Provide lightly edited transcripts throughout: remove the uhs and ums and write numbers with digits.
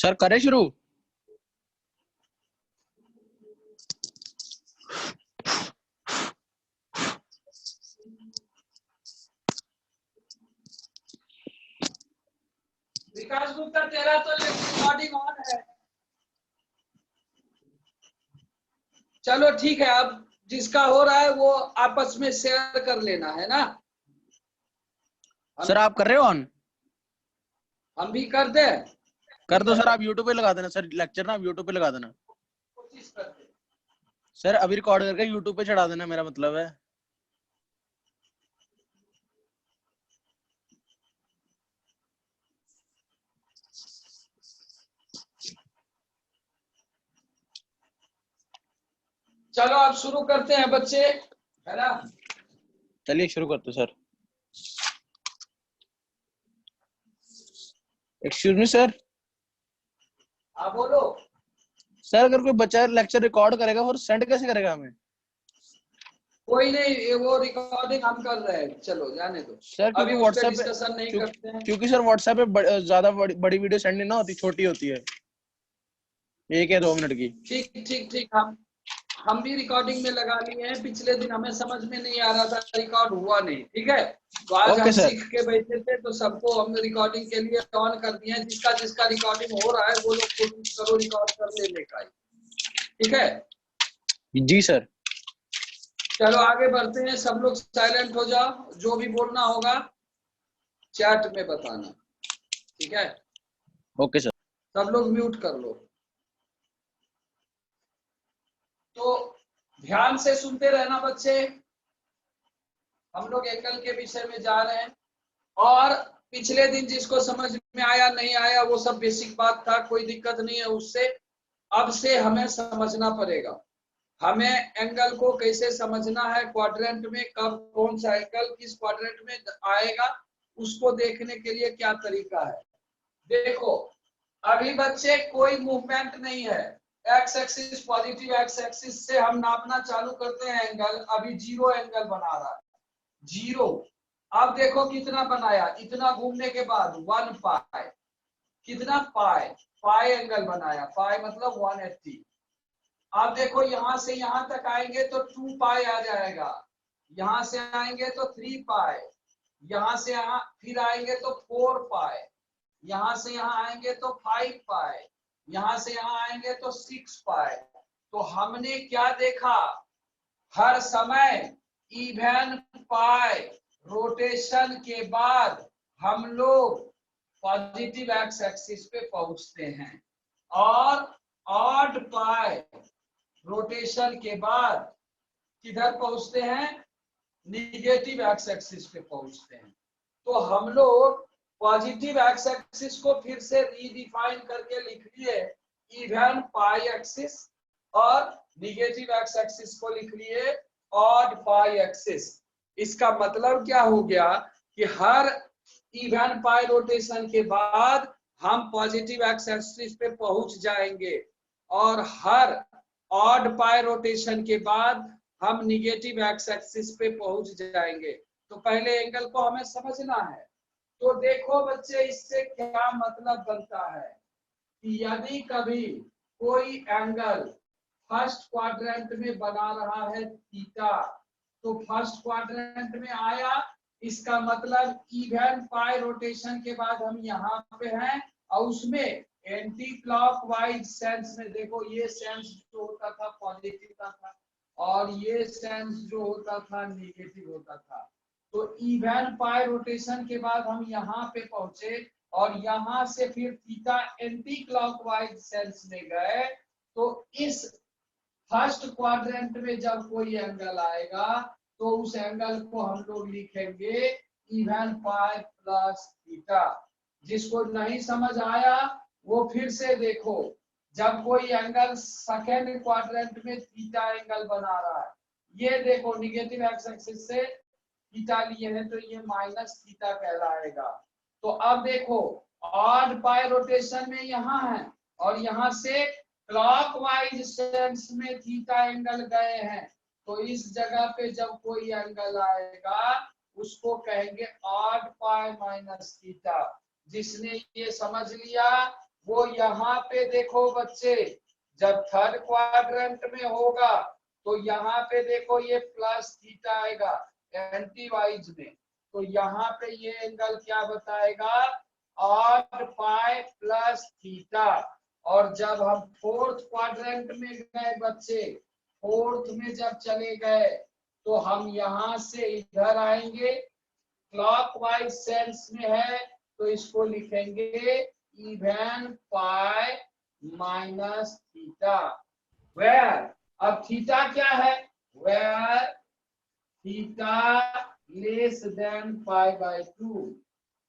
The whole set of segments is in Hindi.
सर करें शुरू। विकास गुप्ता तेरा तो रिकॉर्डिंग ऑन है। चलो ठीक है, अब जिसका हो रहा है वो आपस में शेयर कर लेना है ना। सर आप कर रहे हो ऑन? हम भी कर दे। कर दो सर, आप यूट्यूब पे लगा देना सर, लेक्चर ना आप यूट्यूब पे लगा देना कोशिश करते। सर, अभी रिकॉर्ड करके यूट्यूब पे चढ़ा देना, मेरा मतलब है। चलो अब शुरू करते हैं बच्चे, है ना। चलिए शुरू करते सर। Excuse me sir. हाँ बोलो। सर अगर कोई बच्चा लेक्चर रिकॉर्ड करेगा और सेंड कैसे करेगा हमें? कोई नहीं, ये वो रिकॉर्डिंग हम कर रहे हैं, चलो जाने दो सर क्योंकि अभी उस पर व्हाट्सएप पे डिस्कशन नहीं करते हैं। क्योंकि सर व्हाट्सएप पे ज्यादा बड़ी वीडियो सेंड नहीं ना होती, छोटी होती है, 1 या 2 मिनट की। ठीक ठीक ठीक, हम भी रिकॉर्डिंग में लगा लिए हैं। पिछले दिन हमें समझ में नहीं आ रहा था, रिकॉर्ड हुआ नहीं, ठीक है। तो आज ओके हम सर। सीख के बैठे थे तो सबको हमने रिकॉर्डिंग के लिए ऑन कर दिया है। जिसका जिसका रिकॉर्डिंग हो रहा है वो लोग कोशिश करो रिकॉर्ड कर लेने का, ठीक है। जी सर। चलो आगे बढ़ते हैं, सब लोग साइलेंट हो जाओ, जो भी बोलना होगा चैट में बताना, ठीक है। Okay sir. सब लोग म्यूट कर लो। तो ध्यान से सुनते रहना बच्चे, हम लोग एंगल के विषय में जा रहे हैं। और पिछले दिन जिसको समझ में आया नहीं आया वो सब बेसिक बात था, कोई दिक्कत नहीं है उससे। अब से हमें समझना पड़ेगा, हमें एंगल को कैसे समझना है, क्वाड्रेंट में कब कौन सा एंगल किस क्वाड्रेंट में आएगा, उसको देखने के लिए क्या तरीका है। देखो अभी बच्चे कोई मूवमेंट नहीं है, x axis positive x axis से हम नापना चालू करते हैं एंगल, अभी 0 एंगल बना रहा है, 0। अब देखो कितना बनाया, इतना घूमने के बाद 1 पाई, कितना पाई, पाई एंगल बनाया, पाई मतलब 180। अब देखो यहां से यहां तक आएंगे तो 2 पाई आ जाएगा, यहां से आएंगे तो 3 पाई, यहां से यहां फिर आएंगे तो 4 पाई, यहां से यहां आएंगे तो 5 पाई, यहां से यहां आएंगे तो 6 पाई। तो हमने क्या देखा, हर समय इवन पाई रोटेशन के बाद हम लोग पॉजिटिव एक्स एक्सिस पे पहुंचते हैं, और ऑड पाई रोटेशन के बाद किधर पहुंचते हैं, निगेटिव एक्स एक्सिस पे पहुंचते हैं। तो हम लोग पॉजिटिव एक्स एक्सिस को फिर से रीडिफाइन करके लिख लिए इवन पाई एक्सिस, और निगेटिव एक्स एक्सिस को लिख लिए ऑड पाई एक्सिस। इसका मतलब क्या हो गया कि हर इवन पाई रोटेशन के बाद हम पॉजिटिव एक्स एक्सिस पे पहुंच जाएंगे, और हर ऑड पाई रोटेशन के बाद हम निगेटिव एक्स एक्सिस पे पहुंच जाएंगे। तो पहले एंगल को हमें समझना है। तो देखो बच्चे इससे क्या मतलब बनता है कि यदि कभी कोई एंगल फर्स्ट क्वाड्रेंट में बना रहा है थीटा, तो फर्स्ट क्वाड्रेंट में आया, इसका मतलब इवन पाई रोटेशन के बाद हम यहाँ पे हैं, और उसमें एंटी क्लॉकवाइज सेंस में देखो, ये सेंस जो होता था पॉजिटिव का था, और ये सेंस जो होता था नेगेटिव होता था। तो इवन पाई रोटेशन के बाद हम यहाँ पे पहुंचे, और यहाँ से फिर थीटा एंटी क्लॉकवाइज सेंस में गए। तो इस फर्स्ट क्वाड्रेंट में जब कोई एंगल आएगा तो उस एंगल को हम लोग लिखेंगे इवन पाई प्लस थीटा। जिसको नहीं समझ आया वो फिर से देखो, जब कोई एंगल सेकेंड क्वाड्रेंट में थीटा एंगल बना रहा है, ये देखो निगेटिव एक्स एक्सिस से थीटा लिए हैं तो ये माइनस थीटा कहलाएगा। तो अब देखो ऑड पाई रोटेशन में यहाँ है, और यहाँ से क्लॉकवाइज सेंस में थीटा एंगल गए हैं, तो इस जगह पे जब कोई एंगल आएगा उसको कहेंगे ऑड पाई माइनस थीटा। जिसने ये समझ लिया वो यहाँ पे देखो बच्चे, जब थर्ड क्वाड्रेंट में होगा तो यहाँ पे देखो ये प्लस थीटा आएगा एंटी वाइज में, तो यहाँ पे ये एंगल क्या बताएगा, ऑड पाई प्लस थीटा। और जब हम फोर्थ क्वाड्रेंट में गए बच्चे, फोर्थ में जब चले गए तो हम यहाँ से इधर आएंगे, क्लॉकवाइज सेंस में है तो इसको लिखेंगे even pi minus theta, where अब थीटा क्या है, where theta less than pi by 2,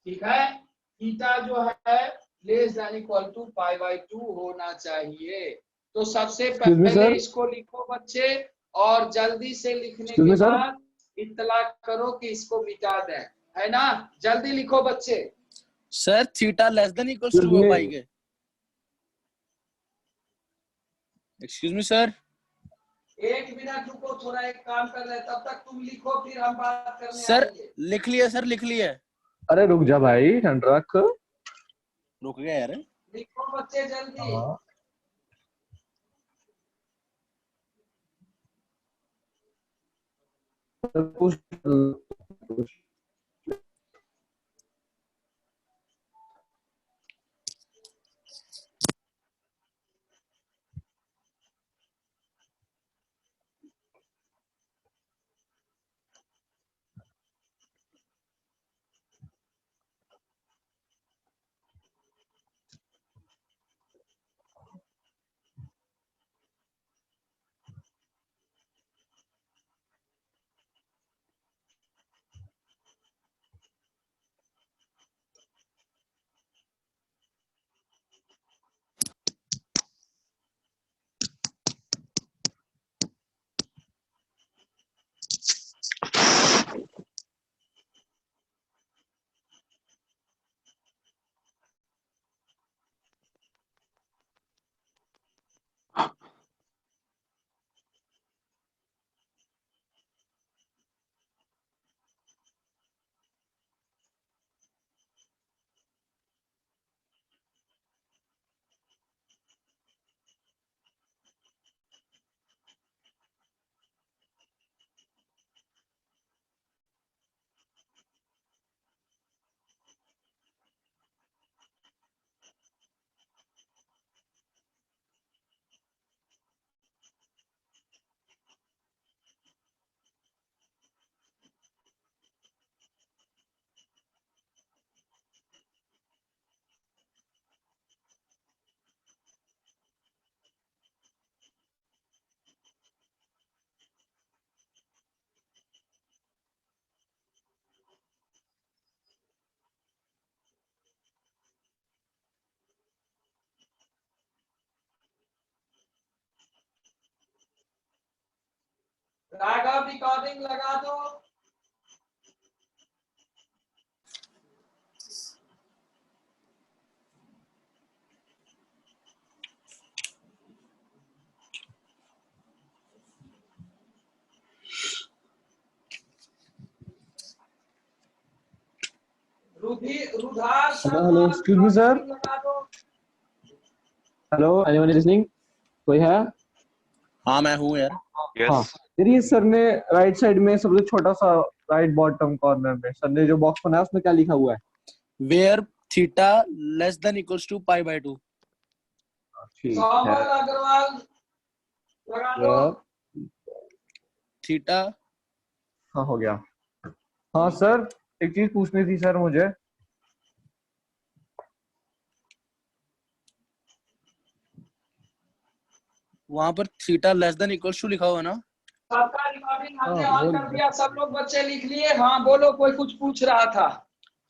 ठीक है, थीटा जो है less than equal to pi by 2 होना चाहिए। तो सबसे पहले इसको लिखो बच्चे, और जल्दी से लिखने के बाद इत्तला करो कि इसको मिटा दें, है ना, जल्दी लिखो बच्चे। Sir theta less than equals to pi के, एक्सक्यूज मी सर, एक मिनट रुको, थोड़ा एक काम कर रहे, तब तक तुम लिखो फिर हम बात करने सर आएंगे। लिख लिया सर, लिख लिया। अरे रुक जा भाई, ठंड रख। रुक गया यार, लिखो बच्चे जल्दी। राघव रिकॉर्डिंग लगा दो। रुधार हेलो, एक्सक्यूज मी सर। लगा दो। Hello, anyone listening? कोई है? हाँ मैं हूँ यार। हाँ, ये सर ने राइट साइड में सबसे छोटा सा राइट बॉटम कॉर्नर में सर ने जो बॉक्स बनाया उसमें क्या लिखा हुआ है? Where theta less than equals to pi by 2। ठीक सोमल है। अग्रवाल लगा दो। थीटा, हाँ हो गया। हाँ सर, एक चीज पूछनी थी सर मुझे। वहां पर theta less than equals to लिखा हुआ ना। सबका रिकॉर्डिंग हमने हाँ, ऑन कर दिया, सब लोग बच्चे लिख लिए। हाँ बोलो, कोई कुछ पूछ रहा था।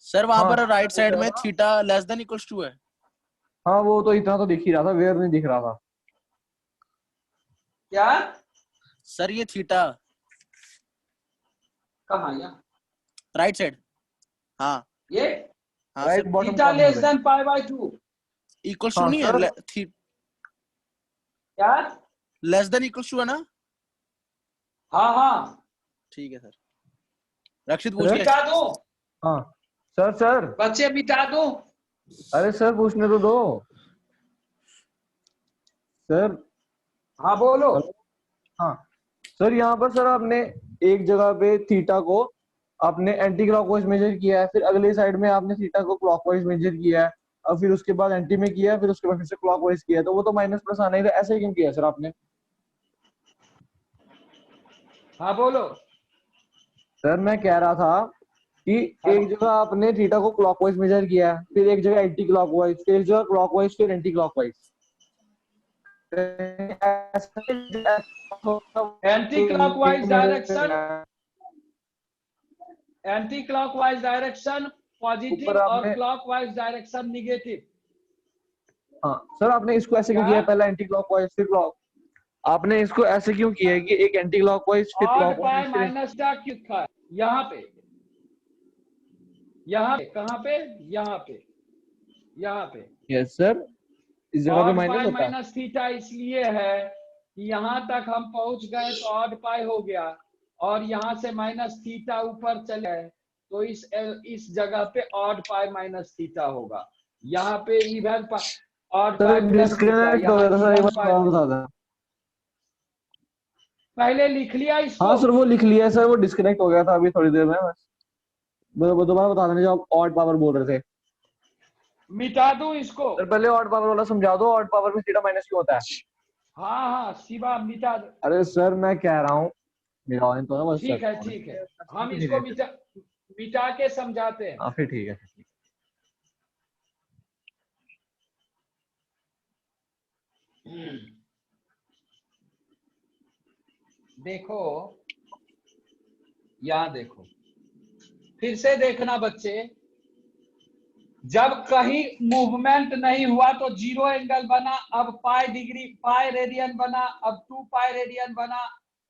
सर वहां हाँ, पर राइट तो साइड कह में रहा- theta less than equals to है। हाँ वो तो इतना तो दिख ही रहा था, वेयर नहीं दिख रहा था। क्या सर ये थीटा कहाँ, यहाँ राइट साइड, हाँ ये हाँ right sir, bottom theta corner less में। Then pi by 2। Equals to हाँ नहीं सर। है, क्या? लेस देन इक्वल्स टू है ना। हाँ हाँ, ठीक है सर, रक्षित पूछ ले। मिटा दो हाँ सर। बच्चे, मिटा दो। अरे सर पूछने तो दो। सर हाँ बोलो। हाँ सर, यहाँ पर सर आपने एक जगह पे थीटा को आपने एंटी क्लॉकवाइज मेजर किया है, फिर अगले साइड में आपने थीटा को क्लॉकवाइज मेजर किया है, और फिर उसके बाद एंटी में किया है, फिर उसके बाद फिर से क्लॉकवाइज किया है, तो वो तो माइनस प्लस आना ही था। ऐसे ही क्यों किया सर आपने? हाँ बोलो। सर मैं कह रहा था कि एक जगह आपने थीटा को क्लॉकवाइज मेजर किया है, फिर एक जगह एंटी क्लॉकवाइज, फिर एक जगह क्लॉकवाइज, फिर anti clockwise. Anti clockwise direction, anti clockwise direction ऊपर पॉजिटिव और आपने, क्लॉकवाइज डायरेक्शन निगेटिव। हाँ सर आपने इसको ऐसे क्यों क्या? किया है? पहला एंटी क्लॉकवाइज फिर क्लॉक, आपने इसको ऐसे क्यों किया है कि एक एंटी क्लॉकवाइज फिर ऑड पाई क्लॉकवाइज फिर माइनस का क्यों लिखा है यहाँ पे? यहाँ पे कहाँ पे? यहाँ पे, यहाँ पे यस सर, इस जगह पे ऑड माइनस पाई होता है। माइनस थीटा इसलिए है कि यहाँ तक हम पहुंच गए तो ऑड पाई हो गया, और यहाँ से माइनस थीटा ऊपर चले गए, तो इस जगह पे ऑड पाई माइनस थीटा होगा। यहाँ पे इवन पाई, ऑड सर पाई प्लस थीटा, डिस्कनेक्ट हो यहाँ गया था सर, एक इवन बार पाई। दोबारा बता दें। पहले लिख लिया इसको। हाँ सर वो लिख लिया है सर, वो डिस्कनेक्ट हो गया था अभी थोड़ी देर में बस। दोबारा बता देना जो आप ऑड पावर बोल रहे थे। मिटा दूं इसको? सर पहले ऑड पावर वाला समझा दो, ऑड पावर में थीटा माइनस क्यों होता है? हाँ हाँ शिवा मिटा दो। अरे सर मैं कह रहा हूँ, मेरा ऑन तो ना बस ठीक सर। है ठीक है, हम इसको मिटा मिटा के समझाते हैं। हाँ फिर ठीक है। देखो यहां देखो, फिर से देखना बच्चे, जब कहीं मूवमेंट नहीं हुआ तो जीरो एंगल बना, अब पाई डिग्री पाई रेडियन बना, अब 2 पाई रेडियन बना,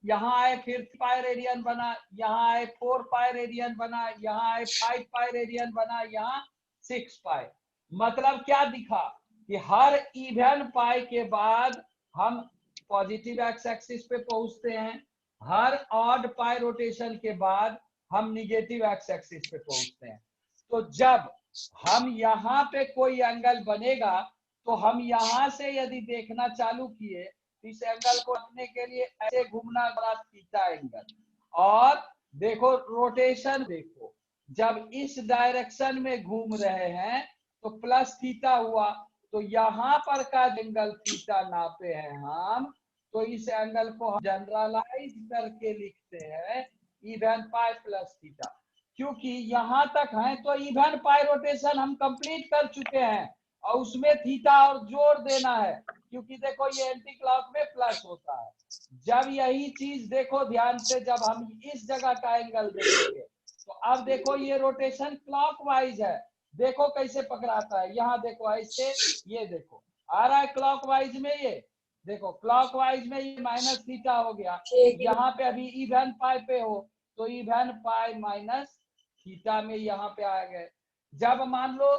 यहाँ आए फिर पाई रेडियन बना, यहाँ आए 4 पाई रेडियन बना, यहाँ आए 5 पाई रेडियन बना, यहाँ 6 पाई। मतलब क्या दिखा कि हर इवन पाई के बाद हम पॉजिटिव एक्स एक्सिस पे पहुंचते हैं, हर ऑड पाई रोटेशन के बाद हम निगेटिव एक्स एक्सिस पे पहुंचते हैं। तो जब हम यहाँ पे कोई एंगल बनेगा तो हम यहाँ से यदि देखना चालू किए तो इस एंगल को रखने के लिए ऐसे घूमना बड़ा थीटा एंगल, और देखो रोटेशन देखो, जब इस डायरेक्शन में घूम रहे हैं तो प्लस थीटा हुआ, तो यहाँ पर का एंगल थीटा नापे हैं हम, तो इस एंगल को हम जनरलाइज करके लिखते हैं इवन पाई प्लस थीटा, क्योंकि यहां तक है तो इवन पाई रोटेशन हम कंप्लीट कर चुके हैं और उसमें थीटा और जोड़ देना है, क्योंकि देखो ये एंटी क्लॉक में प्लस होता है। जब यही चीज देखो ध्यान से, जब हम इस जगह का एंगल देखेंगे तो अब देखो ये रोटेशन क्लॉकवाइज है, देखो कैसे पकड़ाता है, यहाँ देखो ऐसे, ये देखो आ रहा है क्लॉकवाइज में, ये देखो क्लॉकवाइज में ये माइनस थीटा हो गया, यहाँ पे अभी इवन पाई पे हो तो इवन पाई माइनस थीटा में यहाँ पे आ गए। जब मान लो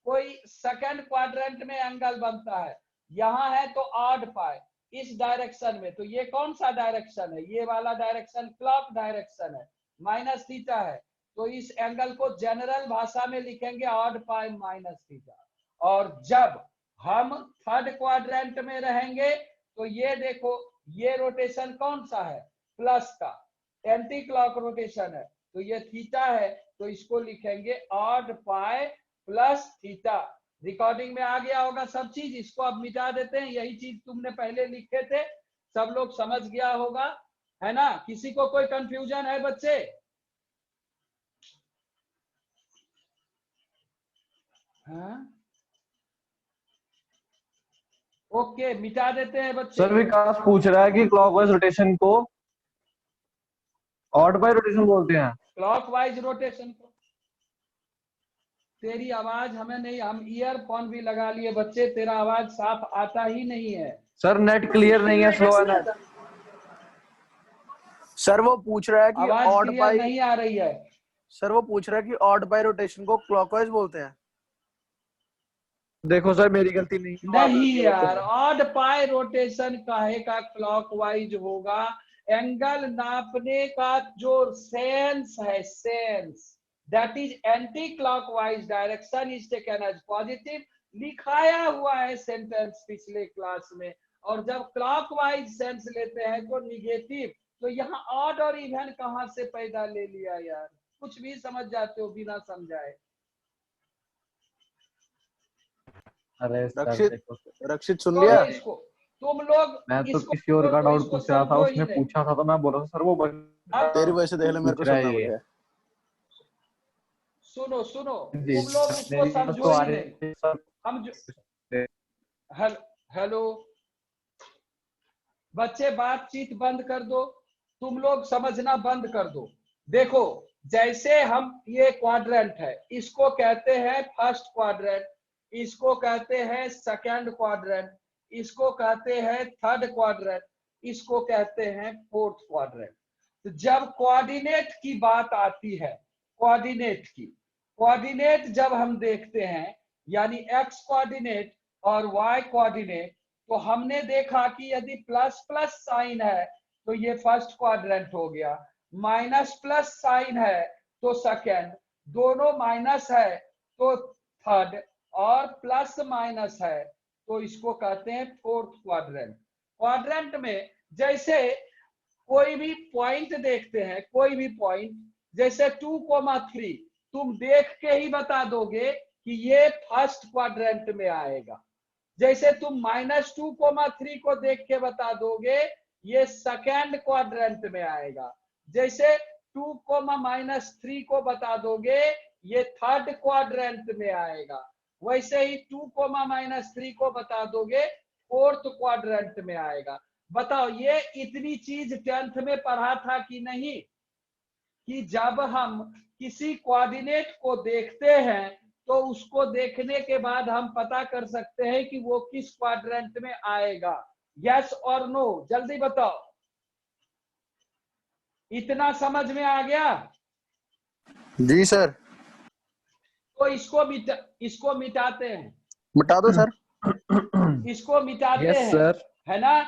कोई सेकंड क्वाड्रेंट में एंगल बनता है, यहाँ है तो ऑड पाई इस डायरेक्शन में, तो ये कौन सा डायरेक्शन है? ये वाला डायरेक्शन क्लॉक डायरेक्शन है, माइनस थीटा है, तो इस एंगल को जनरल भाषा में लिखेंगे ऑड पाई माइनस थीटा। और जब हम थर्ड क्वाड्रेंट में रहेंगे तो ये देखो ये रोटेशन कौन सा है? प्लस का, एंटी क्लॉक रोटेशन है, तो ये थीटा है, तो इसको लिखेंगे odd pi plus theta. Recording में आ गया होगा सब चीज, इसको अब मिटा देते हैं, यही चीज तुमने पहले लिखे थे, सब लोग समझ गया होगा, है ना? किसी को कोई कंफ्यूजन है बच्चे? हाँ ओके, मिटा देते हैं बच्चे। सर विकास पूछ रहा है कि क्लॉकवाइज रोटेशन को ऑड बाय रोटेशन बोलते हैं। क्लॉकवाइज रोटेशन को, तेरी आवाज हमें नहीं, हम ईयरफोन भी लगा लिए बच्चे, तेरा आवाज साफ आता ही नहीं है। सर नेट क्लियर नहीं है, स्लो है नेट। सर वो पूछ रहा है कि आवाज ऑड क्लियर बाई, नहीं आ रही है। सर वो पूछ रहा है कि ऑड बाई रोटेशन को क्लॉकवाइज बोलते हैं। देखो सर मेरी गलती नहीं है, नहीं यार, ऑड पाई रोटेशन काहे का क्लॉकवाइज होगा? एंगल नापने का जो सेंस है, sense that is anti clockwise direction is taken as positive, लिखाया हुआ है सेंटेंस पिछले क्लास में। और जब क्लॉकवाइज सेंस लेते हैं तो निगेटिव। तो यहाँ ऑड और इवन कहाँ से पैदा ले लिया यार, कुछ भी समझ जाते हो बिना समझाए। अरे सर रक्षित देखो, रक्षित सुन तो लिया? इसको तुम लोग मैं तो इसको किसी और का डाउट इसको पूछ रहा था, समझो ही उसने नहीं। पूछा था तो मैं बोल रहा था सर वो अब तेरी वजह से देख ले मेरे को पूछ रहा सुनना है पड़ ये। गया। सुनो सुनो, जी, तुम लोग उसको मेरी समझो तो आ ही रही नहीं। है सर। हम जो हेलो बच्चे, बातचीत बंद कर दो, तुम लोग समझना बंद कर दो। देखो जैसे हम ये क्वाड्रेंट है, इसको कहते हैं फर्स्ट क्वाड्रेंट, इसको कहते हैं सेकंड क्वाड्रेंट, इसको कहते हैं थर्ड क्वाड्रेंट, इसको कहते हैं फोर्थ क्वाड्रेंट। तो जब कोऑर्डिनेट की बात आती है, कोऑर्डिनेट जब हम देखते हैं, यानी एक्स कोऑर्डिनेट और वाई कोऑर्डिनेट, तो हमने देखा कि यदि प्लस प्लस साइन है तो ये फर्स्ट क्वाड्रेंट हो गया, माइनस प्लस साइन है तो सेकंड, दोनों माइनस है तो थर्ड, और प्लस माइनस है तो इसको कहते हैं फोर्थ क्वाड्रेंट। क्वाड्रेंट में जैसे कोई भी पॉइंट देखते हैं, कोई भी पॉइंट जैसे 2,3, तुम देख के ही बता दोगे कि ये फर्स्ट क्वाड्रेंट में आएगा। जैसे तुम -2,3 को देख के बता दोगे ये सेकंड क्वाड्रेंट में आएगा। जैसे 2,-3 को बता दोगे ये थर्ड क्वाड्रेंट में आएगा। वैसे ही 2,-3 को बता दोगे फोर्थ क्वाड्रेंट में आएगा। बताओ ये इतनी चीज 10th में पढ़ा था कि नहीं, कि जब हम किसी कोऑर्डिनेट को देखते हैं तो उसको देखने के बाद हम पता कर सकते हैं कि वो किस क्वाड्रेंट में आएगा। यस और नो, जल्दी बताओ। इतना समझ में आ गया? जी सर। तो इसको मिटाते हैं, मिटा दो सर। इसको मिटाते यस हैं, सर। है ना?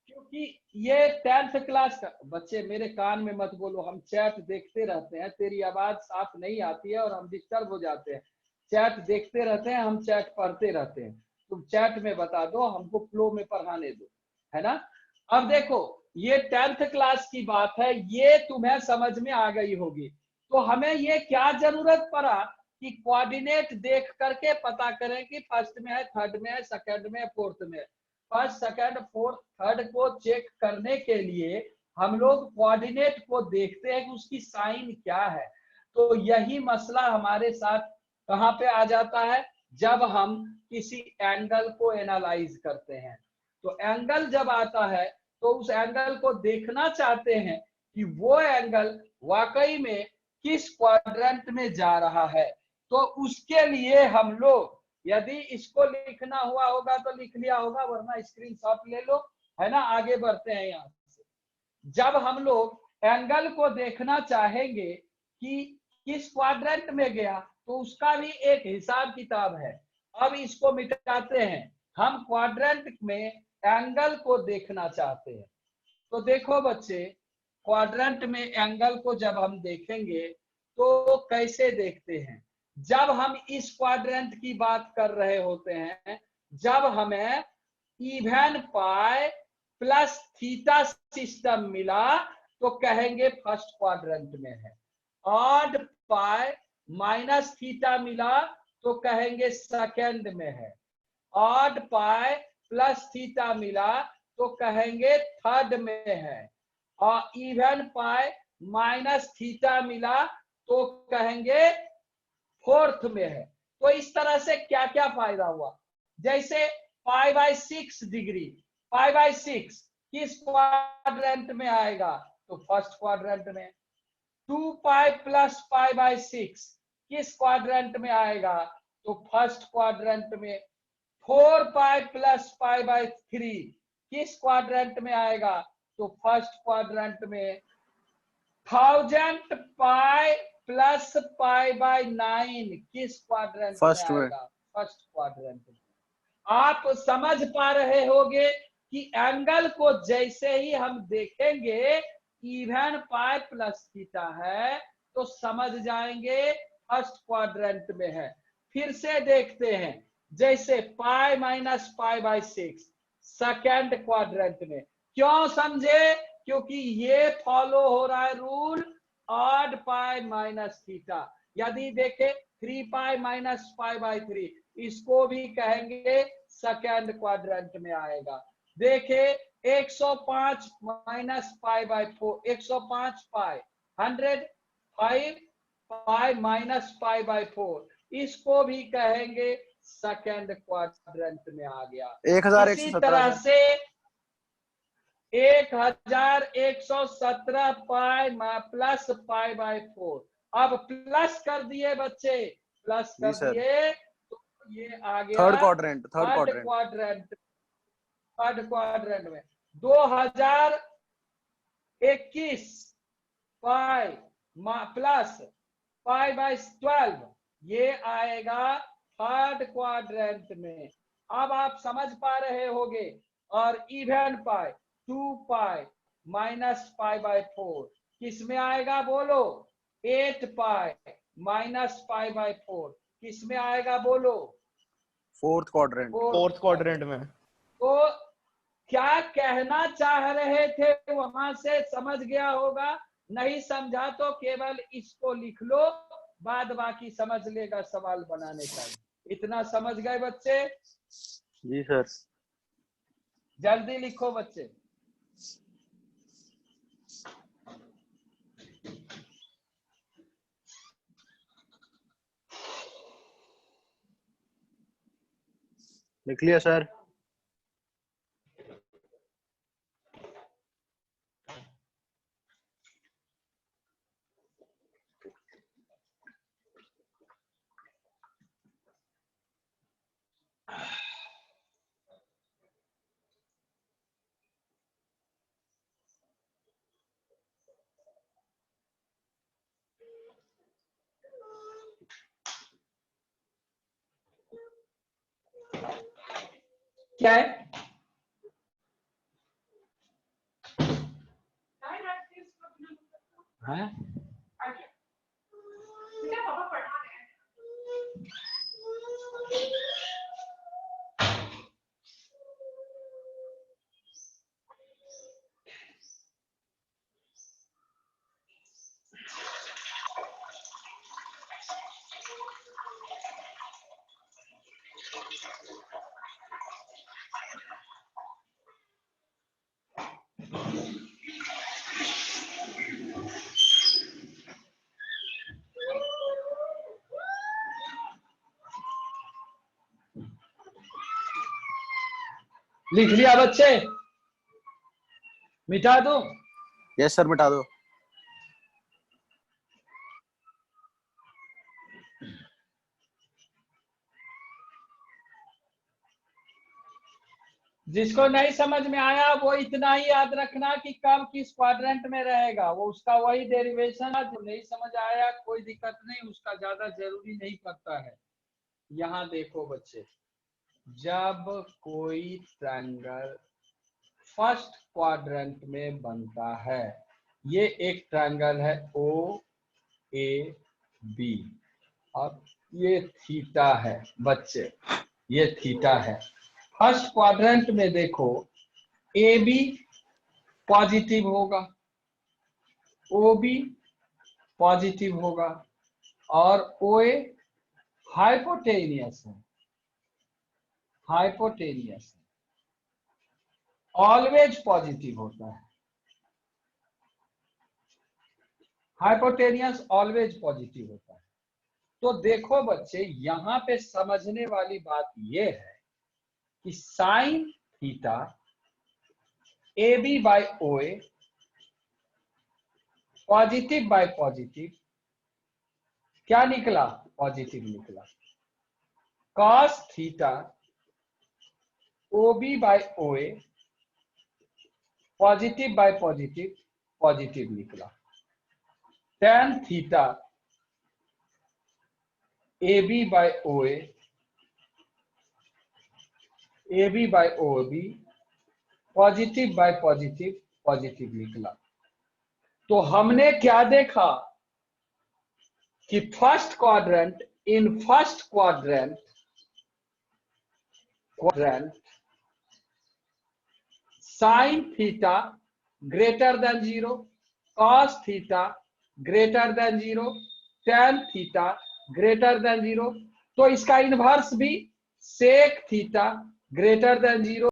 क्योंकि ये 10th क्लास का बच्चे, मेरे कान में मत बोलो, हम चैट देखते रहते हैं, तेरी आवाज साफ नहीं आती है और हम डिस्टर्ब हो जाते हैं। चैट देखते रहते हैं, हम चैट पढ़ते रहते हैं, तुम चैट में बता दो, हमको फ्लो में पढ़ाने दो, है ना? अब देखो ये 10th क्लास की बात है, ये तुम्हें समझ में आ गई होगी। तो हमें ये क्या जरूरत पड़ा कि कोऑर्डिनेट देख करके पता करें कि फर्स्ट में है, थर्ड में है, सेकंड में है, फोर्थ में है। फर्स्ट, सेकंड, फोर्थ, थर्ड को चेक करने के लिए हम लोग कोऑर्डिनेट को देखते हैं कि उसकी साइन क्या है। तो यही मसला हमारे साथ कहाँ पे आ जाता है, जब हम किसी एंगल को एनालाइज करते हैं। तो एंगल जब आता है तो उस एंगल को देखना चाहते हैं कि वो एंगल वाकई में किस क्वाड्रेंट में जा रहा है। तो उसके लिए हम लोग, यदि इसको लिखना हुआ होगा तो लिख लिया होगा, वरना स्क्रीनशॉट ले लो, है ना? आगे बढ़ते हैं यहाँ से। जब हम लोग एंगल को देखना चाहेंगे कि किस क्वाड्रेंट में गया, तो उसका भी एक हिसाब किताब है। अब इसको मिटाते हैं, हम क्वाड्रेंट में एंगल को देखना चाहते हैं। तो देखो बच्चे, क्वाड्रेंट में एंगल को जब हम देखेंगे तो कैसे देखते हैं, जब हम इस क्वाड्रेंट की बात कर रहे होते हैं, जब हमें even pi plus theta system मिला तो कहेंगे फर्स्ट क्वाड्रेंट में है। ऑड पाई माइनस थीटा मिला तो कहेंगे सेकंड में है। ऑड पाई प्लस थीटा मिला तो कहेंगे थर्ड में है। और इवन पाई माइनस थीटा मिला तो कहेंगे फोर्थ में है। तो इस तरह से क्या क्या फायदा हुआ, जैसे π/6 डिग्री, π/6 किस क्वाड्रेंट में आएगा, तो फर्स्ट क्वाड्रेंट में। 2π प्लस π/6 किस क्वाड्रेंट में आएगा, तो फर्स्ट क्वाड्रेंट में। 4π प्लस π/3 किस क्वाड्रेंट में आएगा, तो फर्स्ट क्वाड्रेंट में। 1000 पाई प्लस π/9 किस क्वाड्रेंट में आएगा, फर्स्ट क्वाड्रेंट में। आप समझ पा रहे होंगे कि एंगल को जैसे ही हम देखेंगे इवन पाई प्लस थीटा है तो समझ जाएंगे फर्स्ट क्वाड्रेंट में है। फिर से देखते हैं, जैसे पाई माइनस π/6, सेकंड क्वाड्रेंट में। क्यों समझे? क्योंकि ये फॉलो हो रहा है rule odd pi minus theta. यदि देखे 3 पाई माइनस पाई बाई 3, इसको भी कहेंगे सेकंड क्वाड्रेंट में आएगा। देखे 105 minus pi by 4, 105 pi, 105 pi minus pi by 4, इसको भी कहेंगे सेकंड क्वाड्रेंट में आ गया। 1117 इसी तरह से 1117 पाई प्लस पाई बाई 4, अब प्लस कर दिए बच्चे, प्लस कर दिए तो ये आ गया थर्ड क्वाड्रेंट में 2021 पाई प्लस पाई बाई 12, ये आएगा थर्ड क्वाड्रेंट में। अब आप समझ पा रहे होंगे। और even pi 2 pi minus pi by 4 किस में आएगा बोलो? 8 पाई माइनस पाई बाई 4 किस में आएगा बोलो? फोर्थ क्वाड्रेंट में। तो क्या कहना चाह रहे थे वहां से समझ गया होगा। नहीं समझा तो केवल इसको लिख लो, बाद बाकी समझ लेगा सवाल बनाने का। इतना समझ गए बच्चे? जी सर। जल्दी लिखो बच्चे। लिख लिया सर। क्या है? हाँ? लिख लिया बच्चे? मिटा दो? यस सर, मिटा दो। जिसको नहीं समझ में आया वो इतना ही याद रखना कि कब किस क्वाड्रेंट में रहेगा, वो उसका वही डेरिवेशन है। जो नहीं समझ आया कोई दिक्कत नहीं, उसका ज्यादा जरूरी नहीं पड़ता है। यहाँ देखो बच्चे, जब कोई ट्रायंगल फर्स्ट क्वाड्रेंट में बनता है, ये एक ट्रायंगल है ओ ए बी, और ये थीटा है बच्चे, ये थीटा है। फर्स्ट क्वाड्रेंट में देखो ए बी पॉजिटिव होगा, ओ बी पॉजिटिव होगा, और ओ ए हाइपोटेनियस है, हाइपोटेनियस है, ऑलवेज पॉजिटिव होता है। हाइपोटेनियस ऑलवेज पॉजिटिव होता है। तो देखो बच्चे, यहां पे समझने वाली बात यह है कि sine theta A B by O A positive by positive क्या निकला? पॉजिटिव निकला। Cos theta O B by O A positive by positive positive निकला। Tan theta A B by O A B by O B positive by positive positive निकला। तो हमने क्या देखा कि first quadrant, in first quadrant sine theta greater than 0, cos theta greater than 0, tan theta greater than 0। तो इसका इनवर्स भी sec theta greater than 0।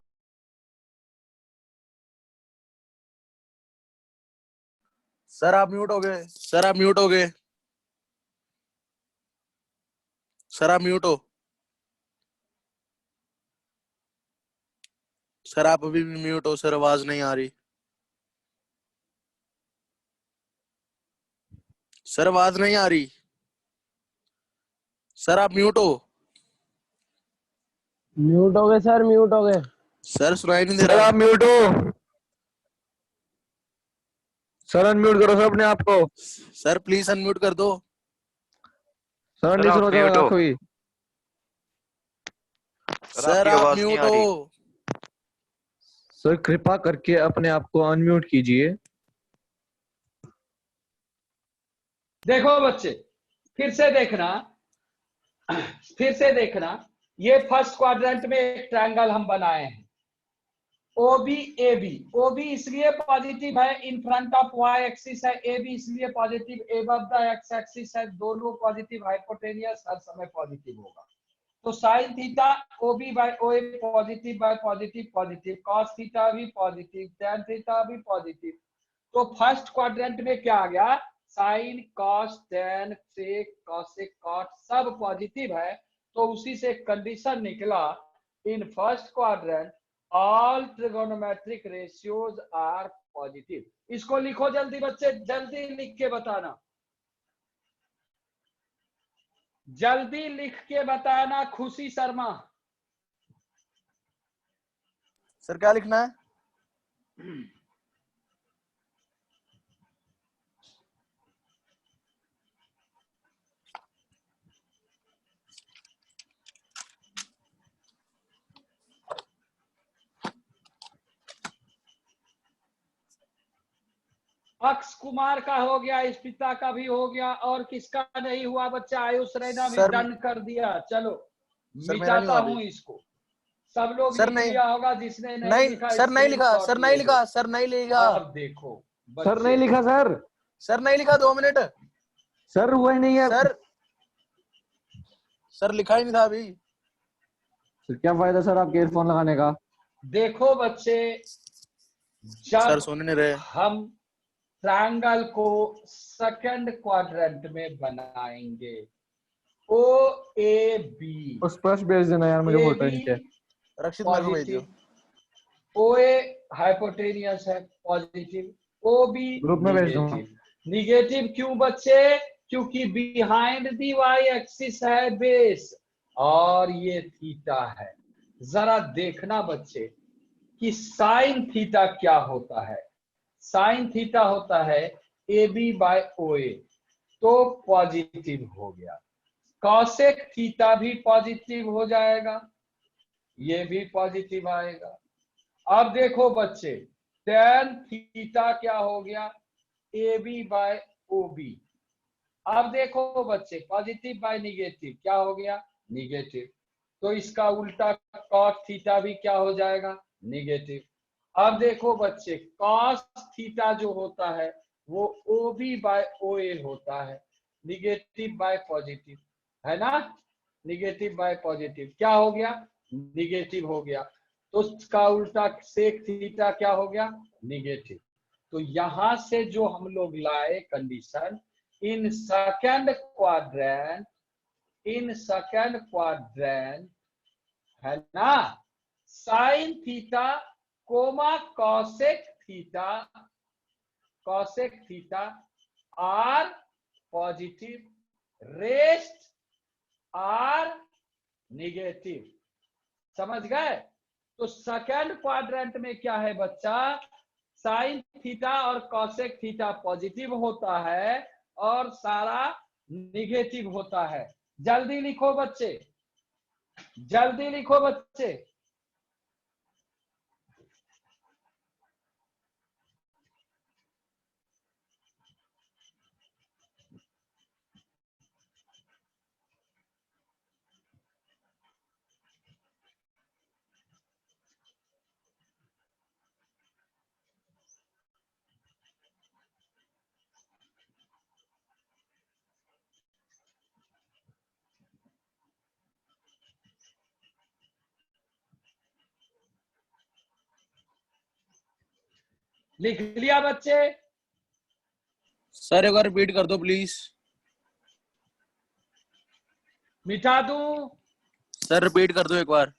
Sir आप म्यूट हो गए, सर आप म्यूट हो गए, सर आप म्यूट हो, सर आप अभी भी म्यूट हो, सर आवाज नहीं आ रही, सर आवाज नहीं आ रही, सर आप म्यूट हो, म्यूट हो गए सर, म्यूट हो गए। सर सुनाई नहीं दे सर रहा। आप म्यूट हो, सर अनम्यूट करो सर अपने आप को। सर प्लीज अनम्यूट कर दो। सर सर नहीं आप सुनो म्यूट हो, कोई। सर सर आपकी आप आवाज नहीं म्यूट आ रही। हो, सर कृपा करके अपने आप को अनम्यूट कीजिए। देखो बच्चे, फिर से देखना, फिर से देखना, ये फर्स्ट क्वाड्रेंट में एक ट्रायंगल हम बनाए हैं, ओबी ए बी। ओबी इसलिए पॉजिटिव है, in front of Y axis है, ए बी इसलिए positive, above the X axis है, दोनों पॉजिटिव, हाइपोटेनियस हर समय पॉजिटिव होगा। तो sine theta OB by OA positive by positive positive, cos theta भी पॉजिटिव, टेन थीटा भी पॉजिटिव। तो फर्स्ट क्वाड्रेंट में क्या आ गया, sine cos tan sec cosec cot सब पॉजिटिव है। तो उसी से कंडीशन निकला, in first quadrant all trigonometric ratios are positive. इसको लिखो जल्दी बच्चे, जल्दी लिख के बताना, जल्दी लिख के बताना खुशी शर्मा। सर क्या लिखना है? अक्ष कुमार का हो गया, स्पिता का भी हो गया, और किसका नहीं हुआ बच्चा? आयुष रैना भी सर डन कर दिया। चलो सर मेरा नहीं मिटाता हुआ हूं अभी। इसको, सब लोग सर लिख नहीं, लिया होगा, जिसने नहीं नहीं लिखा सर नहीं लिखा, स्क्रीनशॉट सर नहीं ले लो। लिखा, सर नहीं लिखा, अब देखो सर नहीं बच्चे, लिखा सर। सर नहीं लिखा, 2 मिनट। सर हुआ ही नहीं है। सर सर लिखा ही नहीं था अभी। सर क्या फायदा सर आपके ईयरफोन लगाने का। देखो बच्चे, सर जब सुन नहीं रहे। हम ट्रायंगल को सेकंड क्वाड्रेंट में बनाएंगे, ओ ए बी, उस स्पर्श भेज देना यार मुझे ए फोटो बी इनके। रक्षित मेरे को भेज दियो। पॉजिटिव, ओ ए हाइपोटेनियस है पॉजिटिव, ओ बी ग्रुप में भेज दूंगा। निगेटिव। निगेटिव क्यों बच्चे? क्योंकि बिहाइंड दी वाई एक्सिस है बेस, और ये थीटा है। जरा देखना बच्चे कि साइन थीटा क्या होता है। साइन थीटा होता है ए बी बाय ओ ए, तो पॉजिटिव हो गया। कॉसेक थीटा भी पॉजिटिव हो जाएगा, ये भी पॉजिटिव आएगा। अब देखो बच्चे, टेन थीटा क्या हो गया, A B by O B. अब देखो बच्चे, पॉजिटिव बाय निगेटिव क्या हो गया, निगेटिव। तो इसका उल्टा कॉस थीटा भी क्या हो जाएगा, निगेटिव। अब देखो बच्चे, कॉस थीटा जो होता है वो ओ बी बाय ओ ए होता है, निगेटिव बाय पॉजिटिव, है ना। निगेटिव बाय पॉजिटिव क्या हो गया, निगेटिव हो गया। तो उसका उल्टा सेक थीटा क्या हो गया, निगेटिव। तो यहां से जो हम लोग लाए condition, in second quadrant, in second quadrant, है ना, sine theta comma cosec theta, cosec theta are positive, rest are negative. समझ गए? तो सेकंड क्वाड्रेंट में क्या है बच्चा, साइन थीटा और कॉसेक थीटा पॉजिटिव होता है और सारा निगेटिव होता है। जल्दी लिखो बच्चे, जल्दी लिखो बच्चे। लिख लिया बच्चे? सर एक बार रिपीट कर दो प्लीज। मिटा दूं? सर रिपीट कर दो एक बार।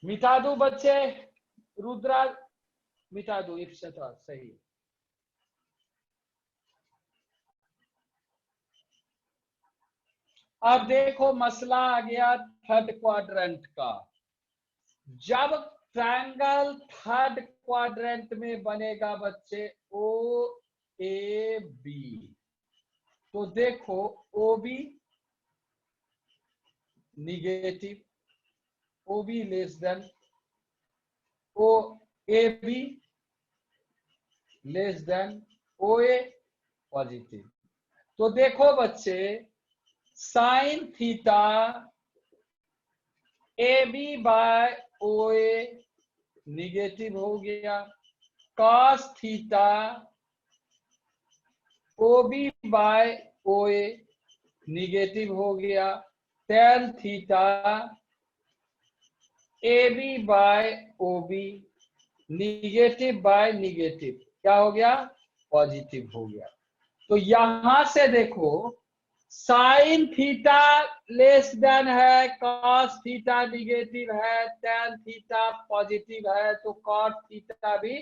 मिटा दूं बच्चे? रुद्रा मिटा दूं? इप्सिता सही। अब देखो मसला आ गया थर्ड क्वाड्रेंट का। जब ट्रायंगल थर्ड क्वाड्रेंट में बनेगा बच्चे ओ ए बी, तो देखो O B negative, O B less than O A B less than O A positive. तो देखो बच्चे sine theta A B by O A negative हो गया, cos theta O B by O A negative हो गया, tan theta A B by O B negative by negative क्या हो गया? पॉजिटिव हो गया। तो यहां से देखो साइन थीटा लेस देन है, कॉस थीटा निगेटिव है, टेन थीटा पॉजिटिव है, तो कॉट थीटा भी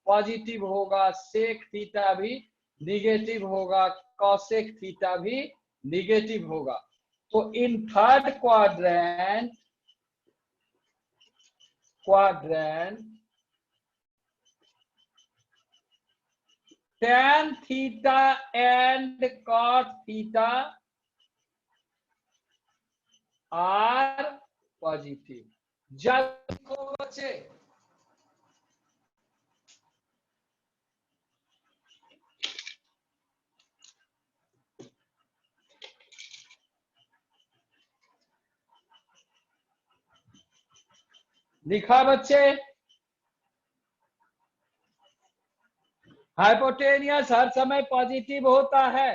पॉजिटिव होगा, सेक थीटा भी निगेटिव होगा, कॉसेक थीटा भी निगेटिव होगा। तो in third quadrant tan theta and cot theta are positive। जब देखो बच्चे लिखा बच्चे हाइपोटेनियस हर समय पॉजिटिव होता है।